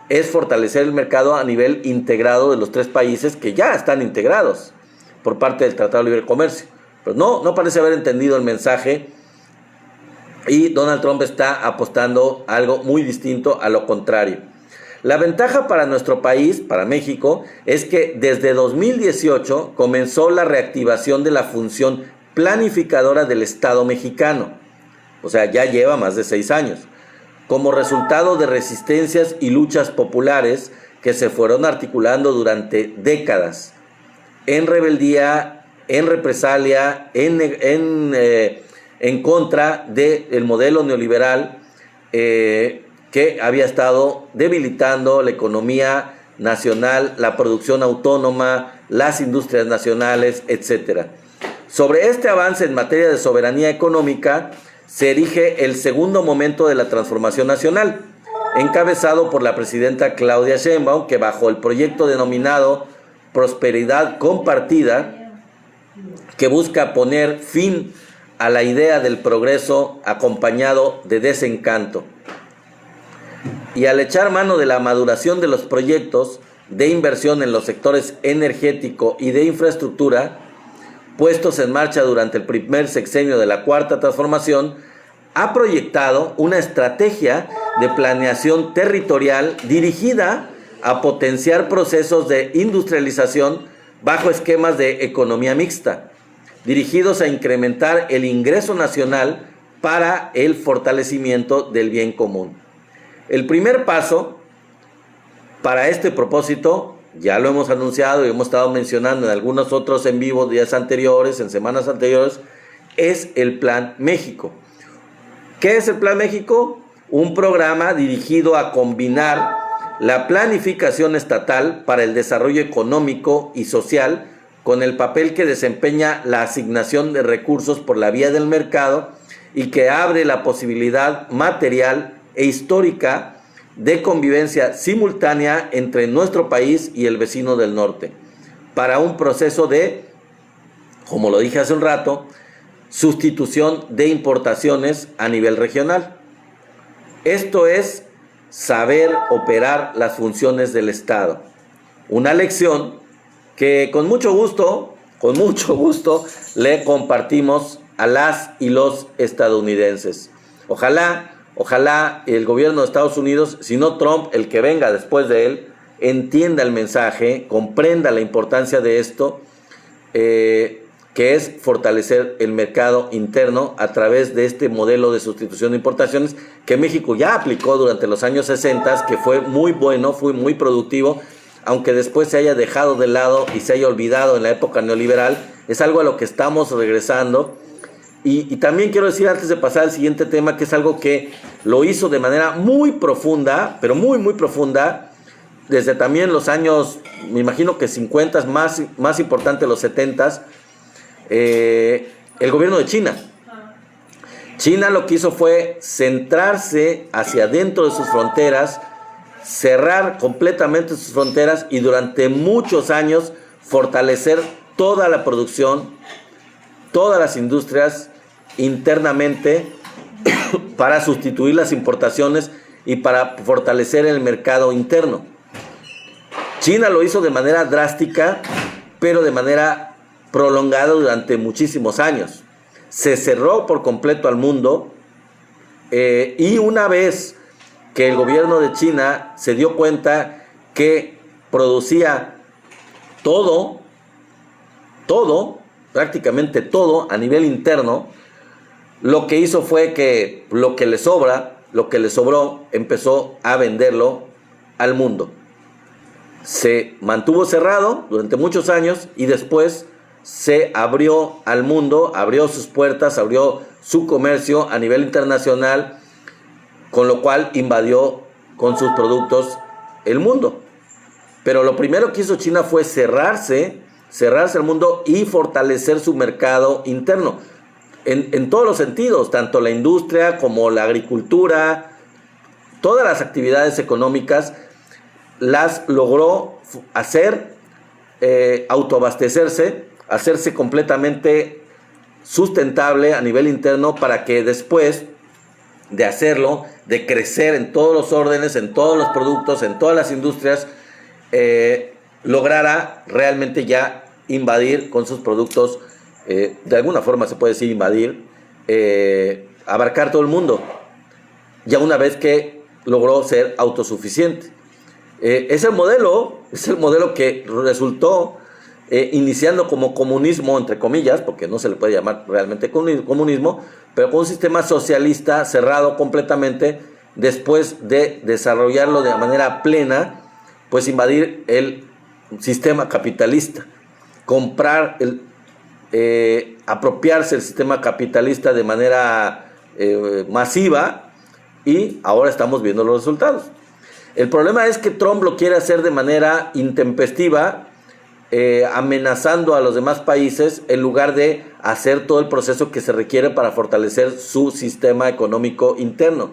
Es fortalecer el mercado a nivel integrado de los tres países que ya están integrados por parte del Tratado de Libre Comercio. Pero no parece haber entendido el mensaje, y Donald Trump está apostando a algo muy distinto, a lo contrario. La ventaja para nuestro país, para México, es que desde 2018 comenzó la reactivación de la función planificadora del Estado mexicano. O sea, ya lleva más de 6 años. Como resultado de resistencias y luchas populares que se fueron articulando durante décadas, en rebeldía, en represalia, en contra del modelo neoliberal, que había estado debilitando la economía nacional, la producción autónoma, las industrias nacionales, etc. Sobre este avance en materia de soberanía económica se erige el segundo momento de la transformación nacional, encabezado por la presidenta Claudia Sheinbaum, que bajo el proyecto denominado Prosperidad Compartida, que busca poner fin a la idea del progreso acompañado de desencanto. Y al echar mano de la maduración de los proyectos de inversión en los sectores energético y de infraestructura, puestos en marcha durante el primer sexenio de la Cuarta Transformación, ha proyectado una estrategia de planeación territorial dirigida a potenciar procesos de industrialización bajo esquemas de economía mixta, dirigidos a incrementar el ingreso nacional para el fortalecimiento del bien común. El primer paso para este propósito, ya lo hemos anunciado y hemos estado mencionando en algunos otros en vivo días anteriores, en semanas anteriores, es el Plan México. ¿Qué es el Plan México? Un programa dirigido a combinar la planificación estatal para el desarrollo económico y social con el papel que desempeña la asignación de recursos por la vía del mercado y que abre la posibilidad material e histórica de convivencia simultánea entre nuestro país y el vecino del norte, para un proceso de, como lo dije hace un rato, sustitución de importaciones a nivel regional. Esto es saber operar las funciones del Estado. Una lección que con mucho gusto le compartimos a las y los estadounidenses. Ojalá el gobierno de Estados Unidos, si no Trump, el que venga después de él, entienda el mensaje, comprenda la importancia de esto, que es fortalecer el mercado interno a través de este modelo de sustitución de importaciones que México ya aplicó durante los años 60, que fue muy bueno, fue muy productivo, aunque después se haya dejado de lado y se haya olvidado en la época neoliberal. Es algo a lo que estamos regresando. Y también quiero decir, antes de pasar al siguiente tema, que es algo que lo hizo de manera muy profunda, pero muy profunda, desde también los años, me imagino que 50, más importante los 70, el gobierno de China. China lo que hizo fue centrarse hacia adentro de sus fronteras, cerrar completamente sus fronteras y durante muchos años fortalecer toda la producción, todas las industrias internamente para sustituir las importaciones y para fortalecer el mercado interno. China lo hizo de manera drástica, pero de manera prolongada durante muchísimos años. Se cerró por completo al mundo y una vez que el gobierno de China se dio cuenta que producía todo, prácticamente todo a nivel interno, lo que hizo fue que lo que le sobró, empezó a venderlo al mundo. Se mantuvo cerrado durante muchos años y después se abrió al mundo, abrió sus puertas, abrió su comercio a nivel internacional, con lo cual invadió con sus productos el mundo. Pero lo primero que hizo China fue cerrarse al mundo y fortalecer su mercado interno. En todos los sentidos, tanto la industria como la agricultura, todas las actividades económicas las logró hacer, autoabastecerse, hacerse completamente sustentable a nivel interno para que después de hacerlo, de crecer en todos los órdenes, en todos los productos, en todas las industrias, lograra realmente ya invadir con sus productos, de alguna forma se puede decir invadir, abarcar todo el mundo, ya una vez que logró ser autosuficiente. Es el modelo que resultó iniciando como comunismo, entre comillas, porque no se le puede llamar realmente comunismo, pero con un sistema socialista cerrado completamente, después de desarrollarlo de manera plena, pues invadir el sistema capitalista, apropiarse del sistema capitalista de manera masiva y ahora estamos viendo los resultados. El problema es que Trump lo quiere hacer de manera intempestiva, amenazando a los demás países en lugar de hacer todo el proceso que se requiere para fortalecer su sistema económico interno.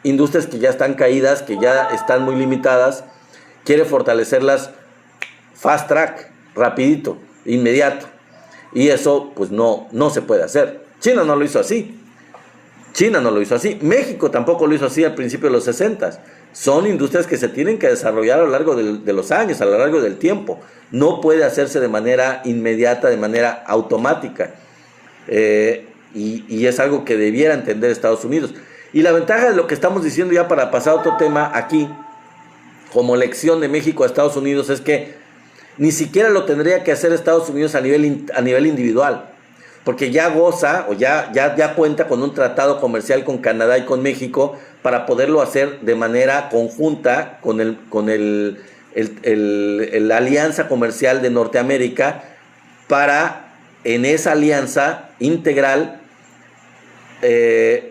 Industrias que ya están caídas, que ya están muy limitadas, quiere fortalecerlas fast track, rapidito, inmediato. Y eso pues no se puede hacer. China no lo hizo así. México tampoco lo hizo así al principio de los 60. Son industrias que se tienen que desarrollar a lo largo de los años, a lo largo del tiempo. No puede hacerse de manera inmediata, de manera automática. Y es algo que debiera entender Estados Unidos. Y la ventaja de lo que estamos diciendo, ya para pasar a otro tema aquí, como lección de México a Estados Unidos, es que ni siquiera lo tendría que hacer Estados Unidos a nivel individual, porque ya goza o ya cuenta con un tratado comercial con Canadá y con México para poderlo hacer de manera conjunta con la alianza comercial de Norteamérica, para en esa alianza integral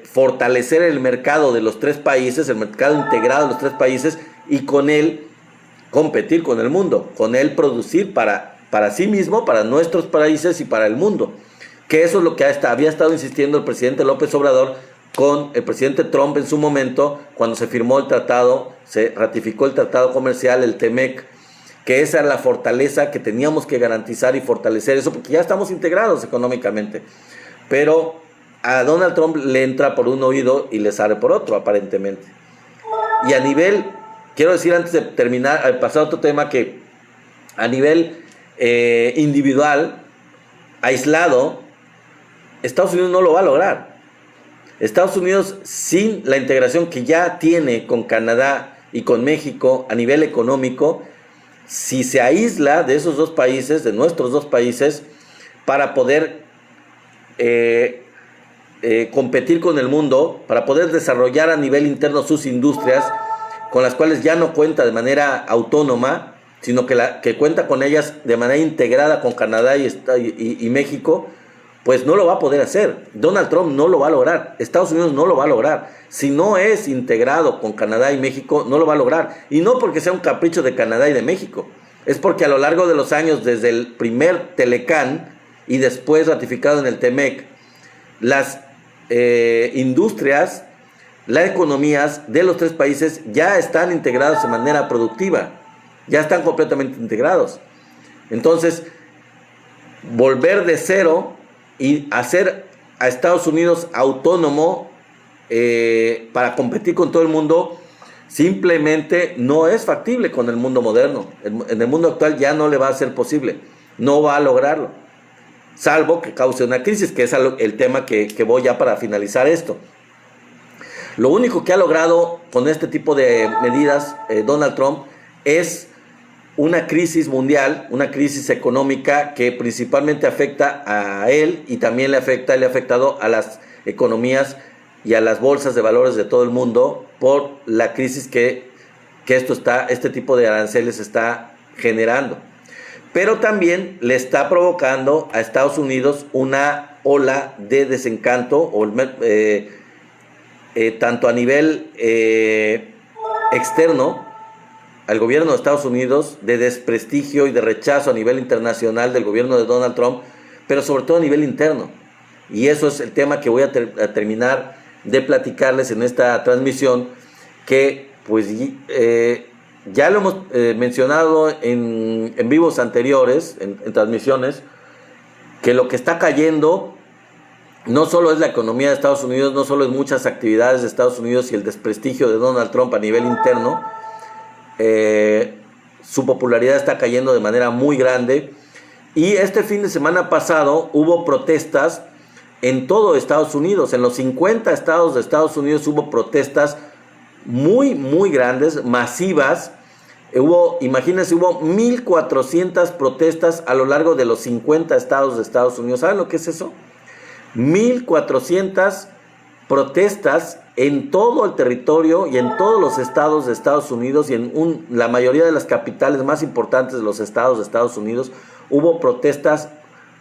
fortalecer el mercado de los tres países, el mercado integrado de los tres países, y con él competir con el mundo, con él producir para sí mismo, para nuestros países y para el mundo. Que eso es lo que había estado insistiendo el presidente López Obrador con el presidente Trump en su momento, cuando se firmó el tratado, se ratificó el tratado comercial, el TEMEC, que esa era la fortaleza que teníamos que garantizar y fortalecer eso, porque ya estamos integrados económicamente. Pero a Donald Trump le entra por un oído y le sale por otro, aparentemente. Y a nivel, quiero decir antes de terminar, al pasar a otro tema, que a nivel individual, aislado, Estados Unidos no lo va a lograr. Estados Unidos, sin la integración que ya tiene con Canadá y con México a nivel económico, si se aísla de esos dos países, de nuestros dos países, para poder competir con el mundo, para poder desarrollar a nivel interno sus industrias, con las cuales ya no cuenta de manera autónoma, sino que cuenta con ellas de manera integrada con Canadá y México, pues no lo va a poder hacer. Donald Trump no lo va a lograr. Estados Unidos no lo va a lograr. Si no es integrado con Canadá y México, no lo va a lograr. Y no porque sea un capricho de Canadá y de México. Es porque a lo largo de los años, desde el primer Telecán y después ratificado en el TEMEC, las industrias, las economías de los tres países ya están integradas de manera productiva. Ya están completamente integrados. Entonces, volver de cero y hacer a Estados Unidos autónomo para competir con todo el mundo, simplemente no es factible con el mundo moderno. En el mundo actual ya no le va a ser posible, no va a lograrlo, salvo que cause una crisis, que es el tema que voy ya para finalizar esto. Lo único que ha logrado con este tipo de medidas Donald Trump es una crisis mundial, una crisis económica que principalmente afecta a él y también le ha afectado a las economías y a las bolsas de valores de todo el mundo por la crisis que este tipo de aranceles está generando. Pero también le está provocando a Estados Unidos una ola de desencanto, tanto a nivel externo, al gobierno de Estados Unidos, de desprestigio y de rechazo a nivel internacional del gobierno de Donald Trump, pero sobre todo a nivel interno. Y eso es el tema que voy a terminar de platicarles en esta transmisión, que pues ya lo hemos mencionado en vivos anteriores, en transmisiones, que lo que está cayendo no solo es la economía de Estados Unidos, no solo es muchas actividades de Estados Unidos y el desprestigio de Donald Trump a nivel interno. Su popularidad está cayendo de manera muy grande, y este fin de semana pasado hubo protestas en todo Estados Unidos. En los 50 estados de Estados Unidos hubo protestas muy muy grandes, masivas. Imagínense, hubo 1,400 protestas a lo largo de los 50 estados de Estados Unidos. ¿Saben lo que es eso? 1,400 protestas en todo el territorio y en todos los estados de Estados Unidos, y en la mayoría de las capitales más importantes de los estados de Estados Unidos hubo protestas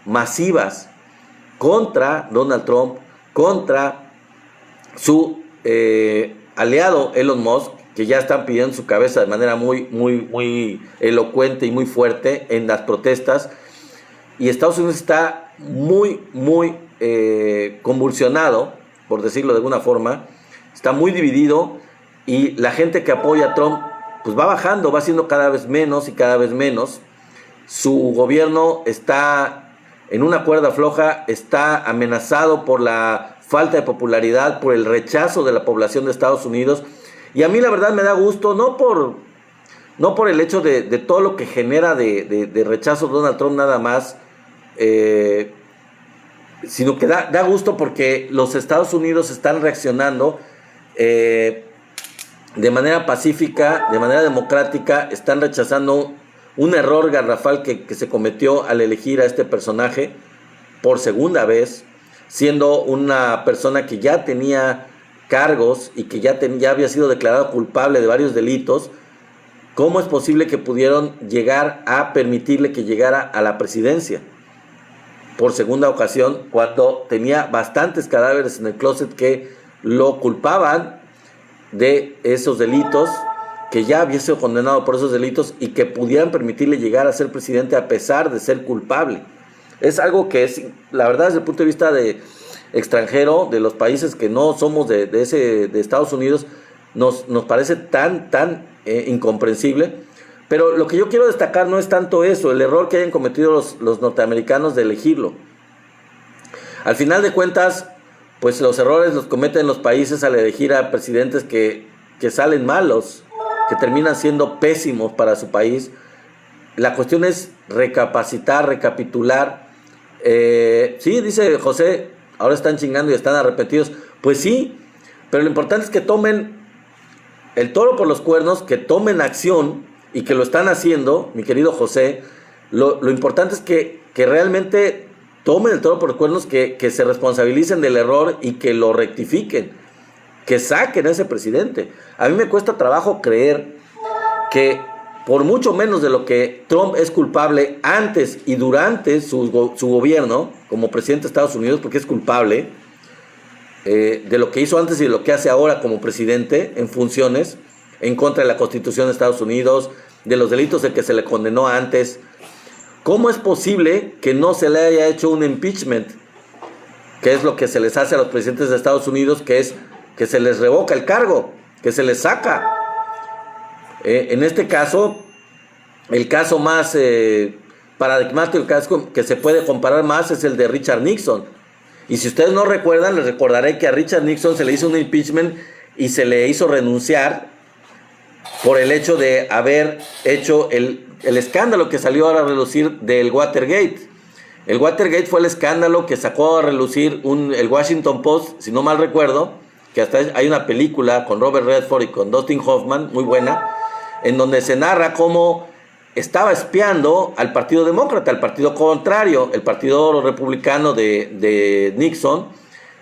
masivas contra Donald Trump, contra su aliado Elon Musk, que ya están pidiendo su cabeza de manera muy elocuente y muy fuerte en las protestas. Y Estados Unidos está muy convulsionado, por decirlo de alguna forma, está muy dividido, y la gente que apoya a Trump pues va bajando, va siendo cada vez menos y cada vez menos. Su gobierno está en una cuerda floja, está amenazado por la falta de popularidad, por el rechazo de la población de Estados Unidos. Y a mí la verdad me da gusto, no por el hecho de todo lo que genera de rechazo Donald Trump nada más, sino que da gusto porque los Estados Unidos están reaccionando de manera pacífica, de manera democrática, están rechazando un error garrafal que se cometió al elegir a este personaje por segunda vez, siendo una persona que ya tenía cargos y que ya había sido declarado culpable de varios delitos. ¿Cómo es posible que pudieron llegar a permitirle que llegara a la presidencia por segunda ocasión, cuando tenía bastantes cadáveres en el closet que lo culpaban de esos delitos, que ya había sido condenado por esos delitos, y que pudieran permitirle llegar a ser presidente a pesar de ser culpable? Es algo que es, la verdad, desde el punto de vista de extranjero, de los países que no somos de Estados Unidos, nos parece tan incomprensible. Pero lo que yo quiero destacar no es tanto eso, el error que hayan cometido los norteamericanos de elegirlo. Al final de cuentas, pues los errores los cometen los países al elegir a presidentes que salen malos, que terminan siendo pésimos para su país. La cuestión es recapacitar, recapitular. Sí, dice José, ahora están chingando y están arrepentidos. Pues sí, pero lo importante es que tomen el toro por los cuernos, que tomen acción, y que lo están haciendo, mi querido José. Lo importante es que realmente tomen el toro por los cuernos, que se responsabilicen del error y que lo rectifiquen, que saquen a ese presidente. A mí me cuesta trabajo creer que por mucho menos de lo que Trump es culpable antes y durante su gobierno como presidente de Estados Unidos, porque es culpable de lo que hizo antes y de lo que hace ahora como presidente en funciones, en contra de la Constitución de Estados Unidos, de los delitos de que se le condenó antes. ¿Cómo es posible que no se le haya hecho un impeachment? Que es lo que se les hace a los presidentes de Estados Unidos, que es que se les revoca el cargo, que se les saca. En este caso, el caso más paradigmático, el caso que se puede comparar más, es el de Richard Nixon. Y si ustedes no recuerdan, les recordaré que a Richard Nixon se le hizo un impeachment y se le hizo renunciar por el hecho de haber hecho el escándalo que salió a relucir del Watergate. El Watergate fue el escándalo que sacó a relucir el Washington Post, si no mal recuerdo, que hasta hay una película con Robert Redford y con Dustin Hoffman, muy buena, en donde se narra cómo estaba espiando al Partido Demócrata, al partido contrario, el Partido Republicano de Nixon.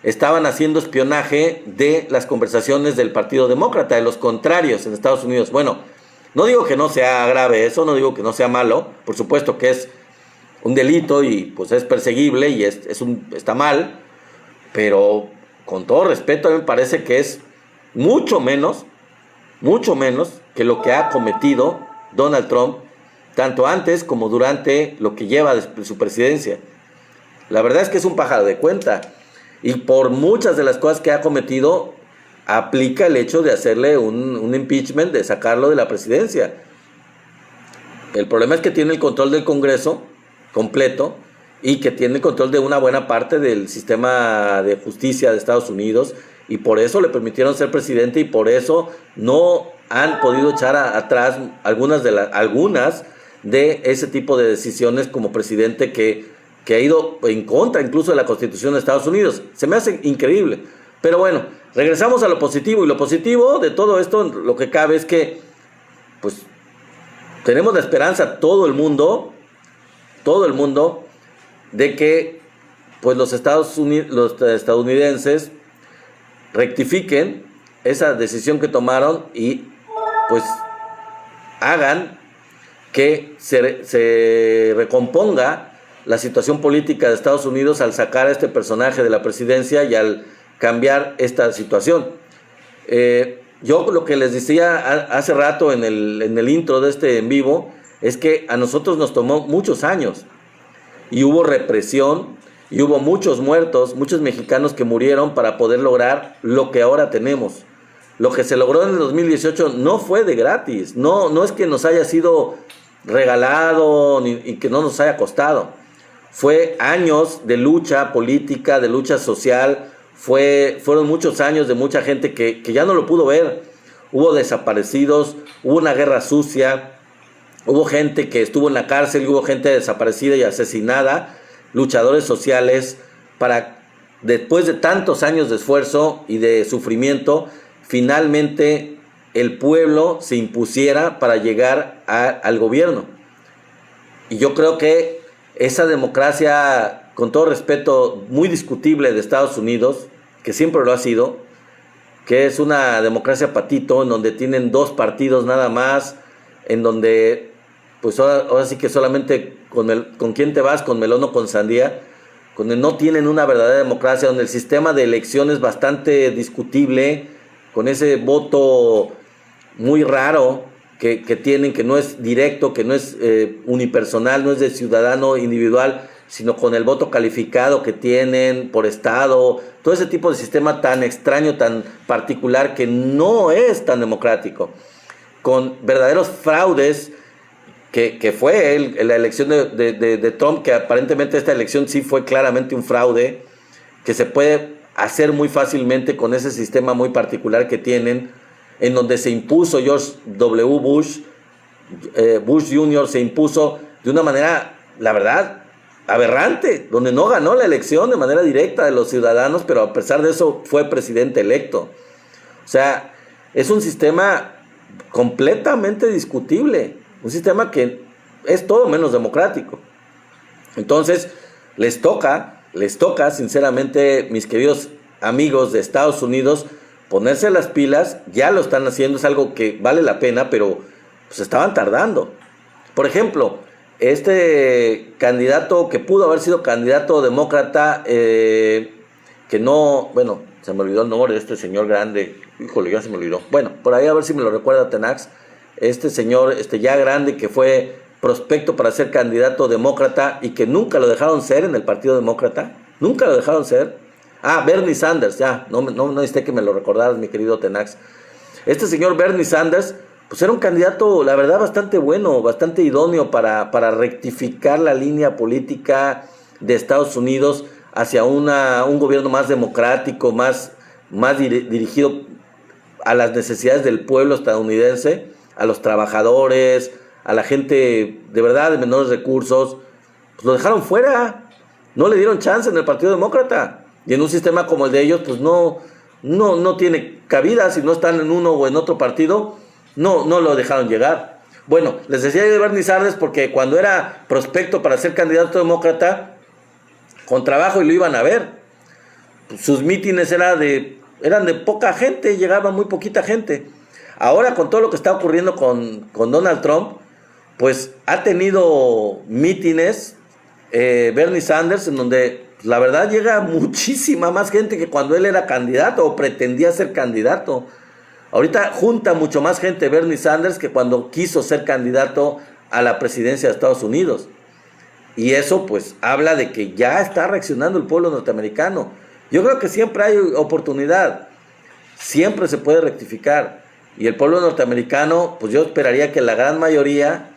Estaban haciendo espionaje de las conversaciones del Partido Demócrata, de los contrarios en Estados Unidos. Bueno, no digo que no sea grave eso, no digo que no sea malo, por supuesto que es un delito y pues es perseguible y está mal, pero con todo respeto a mí me parece que es mucho menos que lo que ha cometido Donald Trump, tanto antes como durante lo que lleva de su presidencia. La verdad es que es un pájaro de cuenta. Y por muchas de las cosas que ha cometido, aplica el hecho de hacerle un impeachment, de sacarlo de la presidencia. El problema es que tiene el control del Congreso completo y que tiene el control de una buena parte del sistema de justicia de Estados Unidos, y por eso le permitieron ser presidente, y por eso no han podido echar atrás algunas de ese tipo de decisiones como presidente que ha ido en contra incluso de la Constitución de Estados Unidos. Se me hace increíble. Pero bueno, regresamos a lo positivo. Y lo positivo de todo esto, lo que cabe, es que pues tenemos la esperanza, todo el mundo, de que pues los estadounidenses rectifiquen esa decisión que tomaron y pues hagan que se recomponga la situación política de Estados Unidos al sacar a este personaje de la presidencia y al cambiar esta situación. Yo lo que les decía hace rato en el intro de este en vivo es que a nosotros nos tomó muchos años y hubo represión y hubo muchos muertos, muchos mexicanos que murieron para poder lograr lo que ahora tenemos. Lo que se logró en el 2018 no fue de gratis, no es que nos haya sido regalado y que no nos haya costado. Fue años de lucha política, de lucha social, fueron muchos años de mucha gente que ya no lo pudo ver. Hubo desaparecidos, hubo una guerra sucia, hubo gente que estuvo en la cárcel, hubo gente desaparecida y asesinada, luchadores sociales, para después de tantos años de esfuerzo y de sufrimiento, finalmente el pueblo se impusiera para llegar al gobierno. Y yo creo que esa democracia, con todo respeto, muy discutible de Estados Unidos, que siempre lo ha sido, que es una democracia patito, en donde tienen 2 partidos nada más, en donde pues ahora sí que solamente con quién te vas, con melón o con sandía, donde no tienen una verdadera democracia, donde el sistema de elección es bastante discutible, con ese voto muy raro que tienen, que no es directo, que no es unipersonal, no es de ciudadano individual, sino con el voto calificado que tienen por estado, todo ese tipo de sistema tan extraño, tan particular, que no es tan democrático, con verdaderos fraudes, que fue la elección de Trump, que aparentemente esta elección sí fue claramente un fraude, que se puede hacer muy fácilmente con ese sistema muy particular que tienen, en donde se impuso George W. Bush, Bush Jr. se impuso de una manera, la verdad, aberrante, donde no ganó la elección de manera directa de los ciudadanos, pero a pesar de eso fue presidente electo. O sea, es un sistema completamente discutible, un sistema que es todo menos democrático. Entonces, les toca, sinceramente, mis queridos amigos de Estados Unidos, ponerse las pilas. Ya lo están haciendo, es algo que vale la pena, pero pues estaban tardando. Por ejemplo, este candidato que pudo haber sido candidato demócrata, que no, bueno, se me olvidó el nombre de este señor grande, híjole, ya se me olvidó. Bueno, por ahí a ver si me lo recuerda Tenax. Este señor ya grande, que fue prospecto para ser candidato demócrata y que nunca lo dejaron ser en el Partido Demócrata, nunca lo dejaron ser. Bernie Sanders, ya, no necesité que me lo recordaras, mi querido Tenax. Este señor Bernie Sanders, pues era un candidato, la verdad, bastante bueno, bastante idóneo para rectificar la línea política de Estados Unidos hacia un gobierno más democrático, más dirigido a las necesidades del pueblo estadounidense, a los trabajadores, a la gente de verdad de menores recursos. Pues lo dejaron fuera, no le dieron chance en el Partido Demócrata, y en un sistema como el de ellos, pues no tiene cabida. Si no están en uno o en otro partido, no lo dejaron llegar. Bueno, les decía de Bernie Sanders porque cuando era prospecto para ser candidato demócrata, con trabajo y lo iban a ver, pues sus mítines eran de poca gente, llegaba muy poquita gente. Ahora, con todo lo que está ocurriendo con Donald Trump, pues ha tenido mítines Bernie Sanders, en donde la verdad llega muchísima más gente que cuando él era candidato o pretendía ser candidato. Ahorita junta mucho más gente Bernie Sanders que cuando quiso ser candidato a la presidencia de Estados Unidos. Y eso pues habla de que ya está reaccionando el pueblo norteamericano. Yo creo que siempre hay oportunidad, siempre se puede rectificar. Y el pueblo norteamericano, pues yo esperaría que la gran mayoría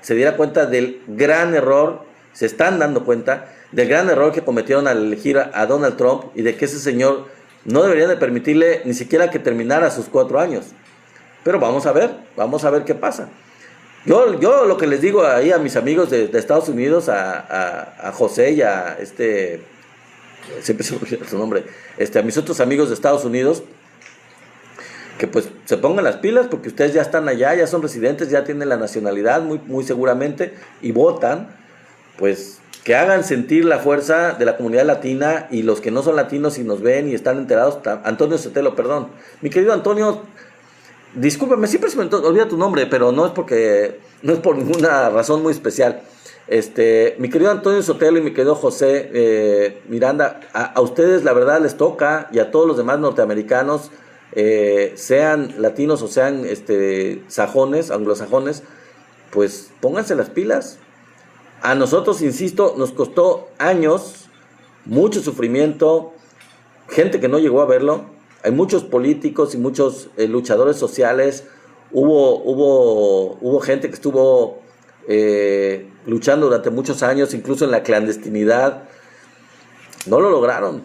se diera cuenta del gran error, se están dando cuenta del gran error que cometieron al elegir a Donald Trump, y de que ese señor no deberían de permitirle ni siquiera que terminara sus 4 años. Pero vamos a ver qué pasa. Yo lo que les digo ahí a mis amigos de Estados Unidos, a José y a siempre se me olvida su nombre, a mis otros amigos de Estados Unidos, que pues se pongan las pilas, porque ustedes ya están allá, ya son residentes, ya tienen la nacionalidad muy, muy seguramente, y votan. Pues que hagan sentir la fuerza de la comunidad latina, y los que no son latinos y nos ven y están enterados. Antonio Sotelo, perdón, mi querido Antonio, discúlpame, siempre se me olvida tu nombre, pero no es por ninguna razón muy especial. Mi querido Antonio Sotelo y mi querido José Miranda, a ustedes la verdad les toca, y a todos los demás norteamericanos, sean latinos o sean sajones, anglosajones, pues pónganse las pilas. A nosotros, insisto, nos costó años, mucho sufrimiento, gente que no llegó a verlo. Hay muchos políticos y muchos luchadores sociales. Hubo gente que estuvo luchando durante muchos años, incluso en la clandestinidad. No lo lograron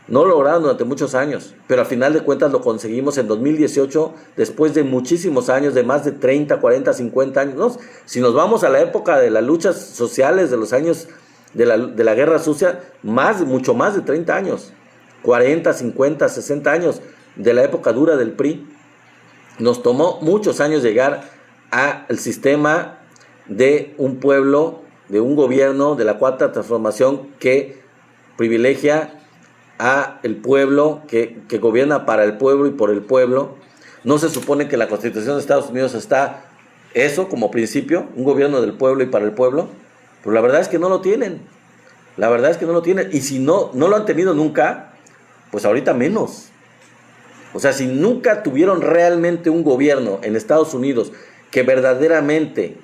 durante muchos años, pero al final de cuentas lo conseguimos en 2018, después de muchísimos años, de más de 30, 40, 50 años. ¿No? Si nos vamos a la época de las luchas sociales, de los años de la guerra sucia, mucho más de 30 años, 40, 50, 60 años, de la época dura del PRI. Nos tomó muchos años llegar al sistema de un pueblo, de un gobierno, de la Cuarta Transformación, que privilegia a el pueblo, que gobierna para el pueblo y por el pueblo. No se supone que la Constitución de Estados Unidos está eso como principio, un gobierno del pueblo y para el pueblo, pero la verdad es que no lo tienen. Y si no lo han tenido nunca, pues ahorita menos. O sea, si nunca tuvieron realmente un gobierno en Estados Unidos que verdaderamente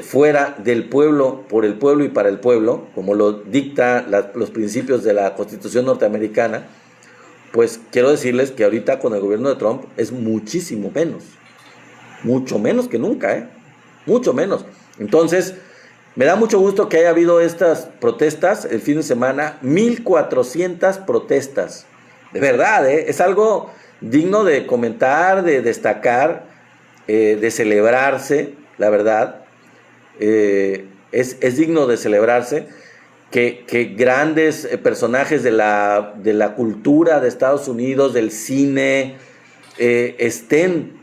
fuera del pueblo, por el pueblo y para el pueblo, como lo dicta los principios de la Constitución norteamericana, pues quiero decirles que ahorita con el gobierno de Trump es muchísimo menos, mucho menos que nunca, mucho menos. Entonces, me da mucho gusto que haya habido estas protestas el fin de semana, 1,400 protestas, de verdad, es algo digno de comentar, de destacar, de celebrarse, la verdad. Es digno de celebrarse que grandes personajes de la cultura de Estados Unidos, del cine, estén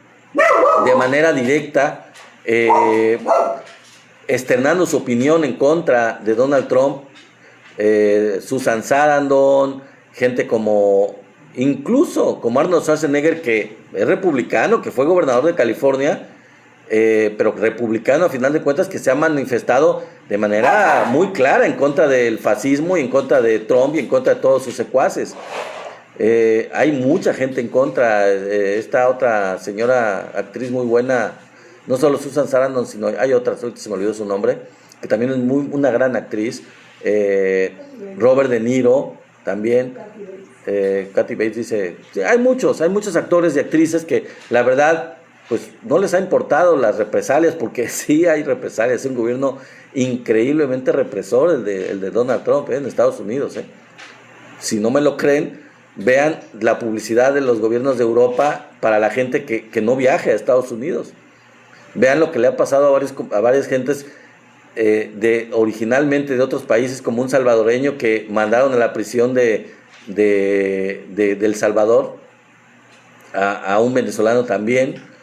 de manera directa externando su opinión en contra de Donald Trump. Susan Sarandon, gente incluso como Arnold Schwarzenegger, que es republicano, que fue gobernador de California, pero republicano a final de cuentas, que se ha manifestado de manera muy clara en contra del fascismo y en contra de Trump y en contra de todos sus secuaces. Hay mucha gente en contra. Esta otra señora actriz muy buena, no solo Susan Sarandon, sino hay otra, se me olvidó su nombre, que también es una gran actriz. Robert De Niro también. Kathy Bates dice, sí, hay muchos actores y actrices que la verdad pues no les ha importado las represalias, porque sí hay represalias. Es un gobierno increíblemente represor el de Donald Trump en Estados Unidos. Si no me lo creen, vean la publicidad de los gobiernos de Europa para la gente que no viaje a Estados Unidos. Vean lo que le ha pasado a varias gentes originalmente de otros países, como un salvadoreño que mandaron a la prisión de El Salvador, a un venezolano también,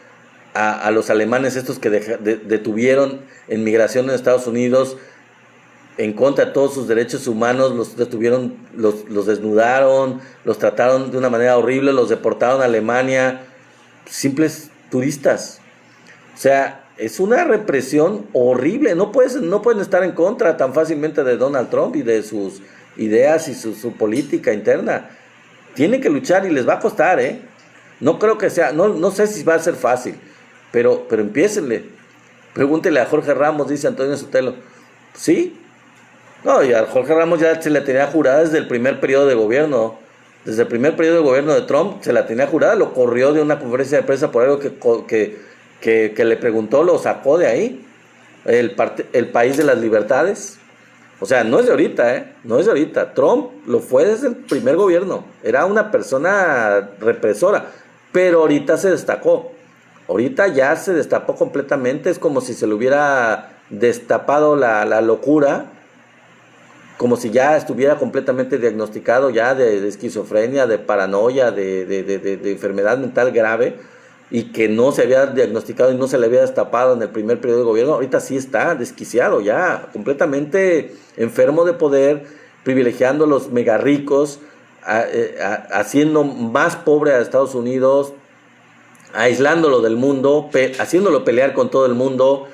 a los alemanes estos que detuvieron en migración en Estados Unidos en contra de todos sus derechos humanos. Los detuvieron, los desnudaron, los trataron de una manera horrible, los deportaron a Alemania, simples turistas. O sea, es una represión horrible. No pueden estar en contra tan fácilmente de Donald Trump y de sus ideas y su política interna. Tienen que luchar y les va a costar, No creo que sea, no sé si va a ser fácil, pero empiécenle. Pregúntele a Jorge Ramos, dice Antonio Sotelo. ¿Sí? No, y a Jorge Ramos ya se le tenía jurada desde el primer periodo de gobierno. Desde el primer periodo de gobierno de Trump se la tenía jurada, lo corrió de una conferencia de prensa por algo que le preguntó, lo sacó de ahí. El país de las libertades. O sea, no es de ahorita, no es de ahorita. Trump lo fue desde el primer gobierno. Era una persona represora, pero ahorita se destacó. Ahorita ya se destapó completamente. Es como si se le hubiera destapado la locura, como si ya estuviera completamente diagnosticado ya de esquizofrenia, de paranoia, de enfermedad mental grave, y que no se había diagnosticado y no se le había destapado en el primer periodo de gobierno. Ahorita sí está desquiciado ya, completamente enfermo de poder, privilegiando a los mega ricos, haciendo más pobre a Estados Unidos, aislándolo del mundo, haciéndolo pelear con todo el mundo,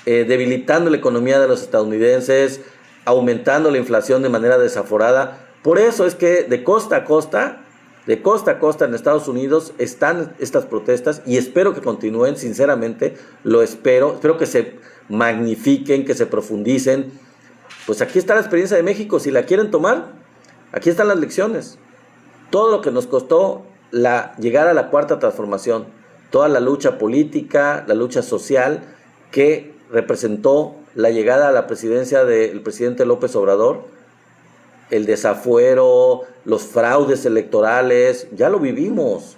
debilitando la economía de los estadounidenses, aumentando la inflación de manera desaforada. Por eso es que de costa a costa de costa a costa en Estados Unidos están estas protestas y espero que continúen, sinceramente, lo espero que se magnifiquen, que se profundicen. Pues aquí está la experiencia de México, si la quieren tomar, aquí están las lecciones. Todo lo que nos costó llegar a la cuarta transformación, toda la lucha política, la lucha social que representó la llegada a la presidencia del presidente López Obrador, el desafuero, los fraudes electorales, ya lo vivimos,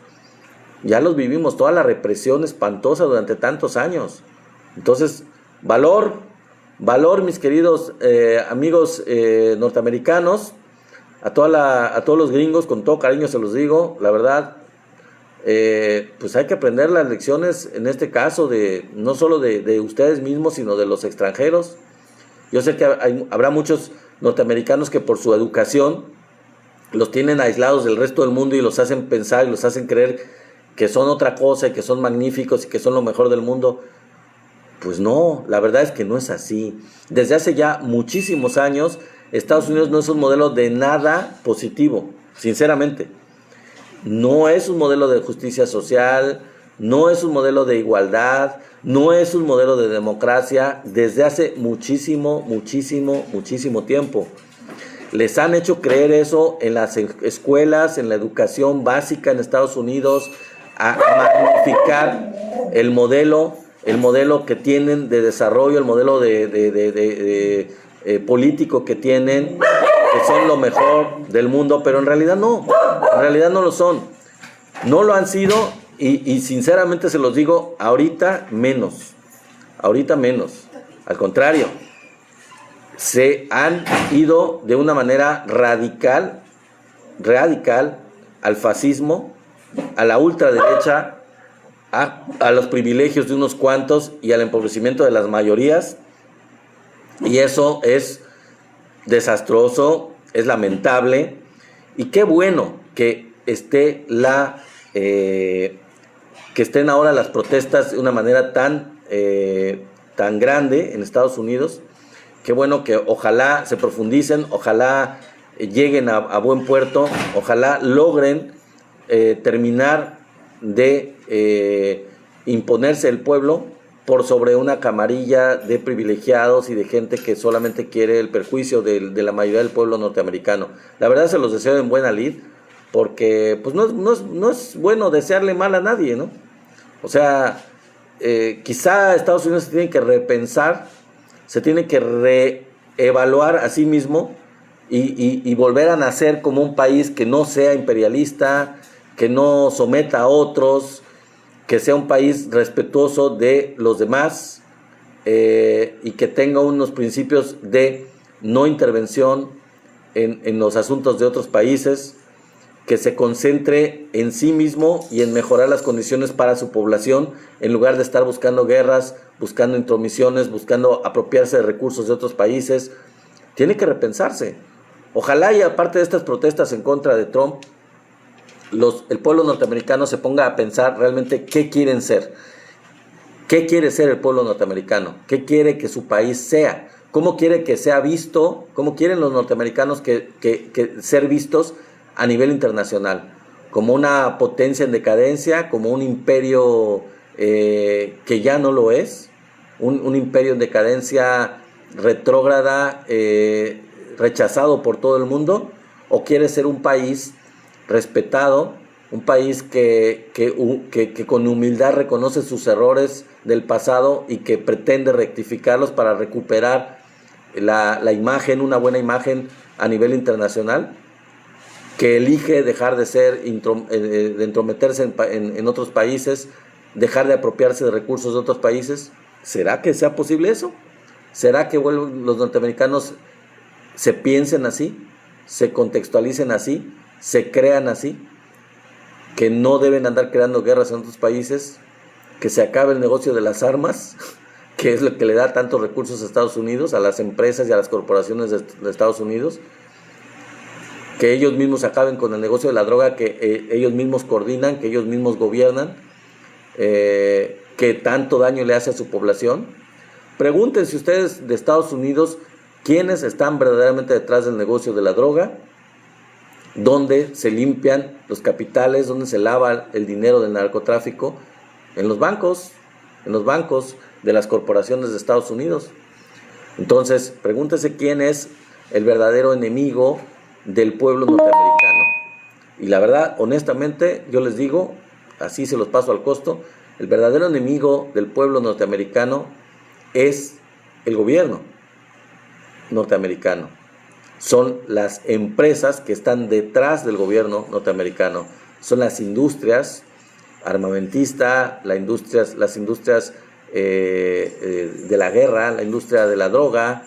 toda la represión espantosa durante tantos años. Entonces, valor, mis queridos amigos norteamericanos, a todos los gringos, con todo cariño se los digo, la verdad, pues hay que aprender las lecciones, en este caso, no solo de ustedes mismos, sino de los extranjeros. Yo sé que habrá muchos norteamericanos que por su educación los tienen aislados del resto del mundo y los hacen pensar y los hacen creer que son otra cosa y que son magníficos y que son lo mejor del mundo. Pues no, la verdad es que no es así. Desde hace ya muchísimos años, Estados Unidos no es un modelo de nada positivo, sinceramente. No es un modelo de justicia social, no es un modelo de igualdad, no es un modelo de democracia desde hace muchísimo tiempo. Les han hecho creer eso en las escuelas, en la educación básica en Estados Unidos, a magnificar el modelo que tienen de desarrollo, el modelo político que tienen, que son lo mejor del mundo, pero en realidad no lo son. No lo han sido. Y sinceramente se los digo, ahorita menos. Al contrario, se han ido de una manera radical al fascismo, a la ultraderecha, a los privilegios de unos cuantos y al empobrecimiento de las mayorías. Y eso es desastroso, es lamentable. Y qué bueno que estén ahora las protestas de una manera tan grande en Estados Unidos. Qué bueno que ojalá se profundicen, ojalá lleguen a buen puerto, ojalá logren terminar de imponerse el pueblo por sobre una camarilla de privilegiados y de gente que solamente quiere el perjuicio de la mayoría del pueblo norteamericano. La verdad se los deseo en buena lid, porque pues no es bueno desearle mal a nadie, ¿no? O sea, quizá Estados Unidos se tiene que repensar, se tiene que reevaluar a sí mismo y volver a nacer como un país que no sea imperialista, que no someta a otros, que sea un país respetuoso de los demás y que tenga unos principios de no intervención en los asuntos de otros países, que se concentre en sí mismo y en mejorar las condiciones para su población, en lugar de estar buscando guerras, buscando intromisiones, buscando apropiarse de recursos de otros países. Tiene que repensarse. Ojalá, y aparte de estas protestas en contra de Trump, el pueblo norteamericano se ponga a pensar realmente qué quieren ser. ¿Qué quiere ser el pueblo norteamericano? ¿Qué quiere que su país sea? ¿Cómo quiere que sea visto? ¿Cómo quieren los norteamericanos que ser vistos a nivel internacional? ¿Como una potencia en decadencia? ¿Como un imperio que ya no lo es? ¿Un imperio en decadencia retrógrada, rechazado por todo el mundo? ¿O quiere ser un país respetado, un país que con humildad reconoce sus errores del pasado y que pretende rectificarlos para recuperar la imagen, una buena imagen a nivel internacional? Que elige dejar de entrometerse en otros países, dejar de apropiarse de recursos de otros países. ¿Será que sea posible eso? ¿Será que los norteamericanos se piensen así, se contextualicen así, se crean así, que no deben andar creando guerras en otros países, que se acabe el negocio de las armas, que es lo que le da tantos recursos a Estados Unidos, a las empresas y a las corporaciones de Estados Unidos, que ellos mismos acaben con el negocio de la droga que ellos mismos coordinan, que ellos mismos gobiernan, que tanto daño le hace a su población? Pregúntense ustedes de Estados Unidos quiénes están verdaderamente detrás del negocio de la droga, donde se limpian los capitales, donde se lava el dinero del narcotráfico, en los bancos de las corporaciones de Estados Unidos. Entonces, pregúntese quién es el verdadero enemigo del pueblo norteamericano. Y la verdad, honestamente, yo les digo, así se los paso al costo, el verdadero enemigo del pueblo norteamericano es el gobierno norteamericano. Son las empresas que están detrás del gobierno norteamericano. Son las industrias armamentistas, las industrias de la guerra, la industria de la droga,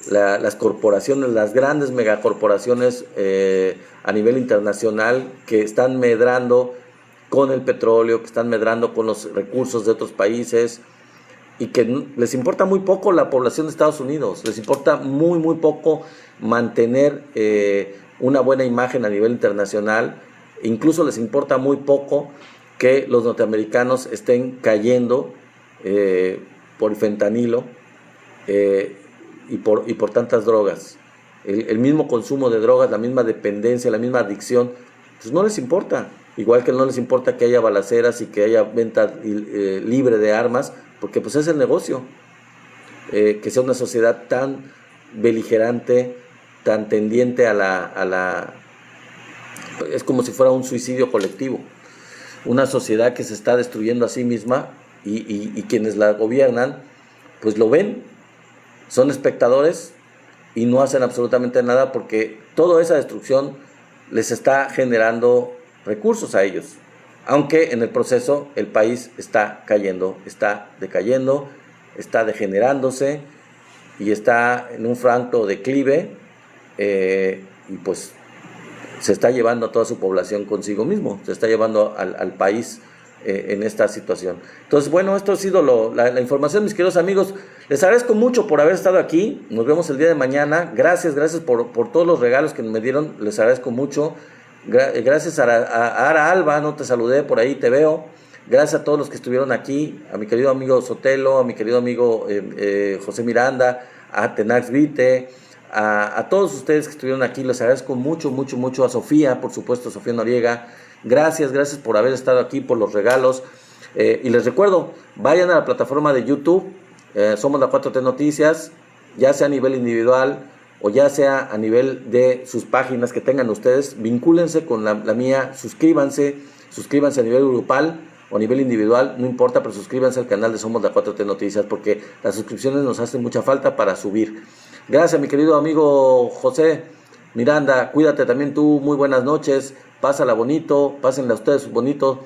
las corporaciones, las grandes megacorporaciones a nivel internacional que están medrando con el petróleo, que están medrando con los recursos de otros países y que les importa muy poco la población de Estados Unidos, les importa muy poco mantener una buena imagen a nivel internacional, incluso les importa muy poco que los norteamericanos estén cayendo por el fentanilo y por tantas drogas. El mismo consumo de drogas, la misma dependencia, la misma adicción, pues no les importa. Igual que no les importa que haya balaceras y que haya venta libre de armas, porque pues es el negocio. Que sea una sociedad tan beligerante, tan tendiente a la... Es como si fuera un suicidio colectivo. Una sociedad que se está destruyendo a sí misma y quienes la gobiernan, pues lo ven, son espectadores y no hacen absolutamente nada porque toda esa destrucción les está generando recursos a ellos, aunque en el proceso el país está cayendo, está decayendo, está degenerándose y está en un franco declive y pues se está llevando a toda su población consigo mismo, se está llevando al país en esta situación. Entonces, bueno, esto ha sido la información, mis queridos amigos. Les agradezco mucho por haber estado aquí. Nos vemos el día de mañana. Gracias por todos los regalos que me dieron. Les agradezco mucho. Gracias a Ara Alba, no te saludé, por ahí te veo. Gracias a todos los que estuvieron aquí, a mi querido amigo Sotelo, a mi querido amigo José Miranda, a Tenax Vite, a todos ustedes que estuvieron aquí. Les agradezco mucho, a Sofía, por supuesto, Sofía Noriega. Gracias por haber estado aquí, por los regalos. Y les recuerdo, vayan a la plataforma de YouTube, Somos la 4T Noticias, ya sea a nivel individual o ya sea a nivel de sus páginas que tengan ustedes, vincúlense con la mía, suscríbanse a nivel grupal o a nivel individual, no importa, pero suscríbanse al canal de Somos la 4T Noticias porque las suscripciones nos hacen mucha falta para subir. Gracias, mi querido amigo José Miranda, cuídate también tú, muy buenas noches, pásala bonito, pásenla ustedes bonito.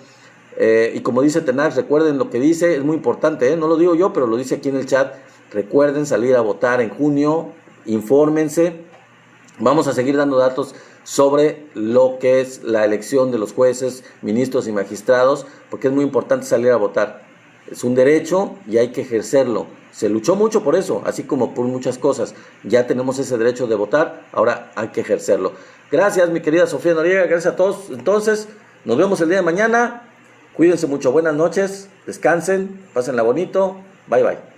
Y como dice Tenax, recuerden lo que dice, es muy importante, no lo digo yo, pero lo dice aquí en el chat. Recuerden salir a votar en junio, infórmense. Vamos a seguir dando datos sobre lo que es la elección de los jueces, ministros y magistrados, porque es muy importante salir a votar. Es un derecho y hay que ejercerlo. Se luchó mucho por eso, así como por muchas cosas. Ya tenemos ese derecho de votar, ahora hay que ejercerlo. Gracias, mi querida Sofía Noriega, gracias a todos. Entonces, nos vemos el día de mañana. Cuídense mucho, buenas noches, descansen, pásenla bonito, bye bye.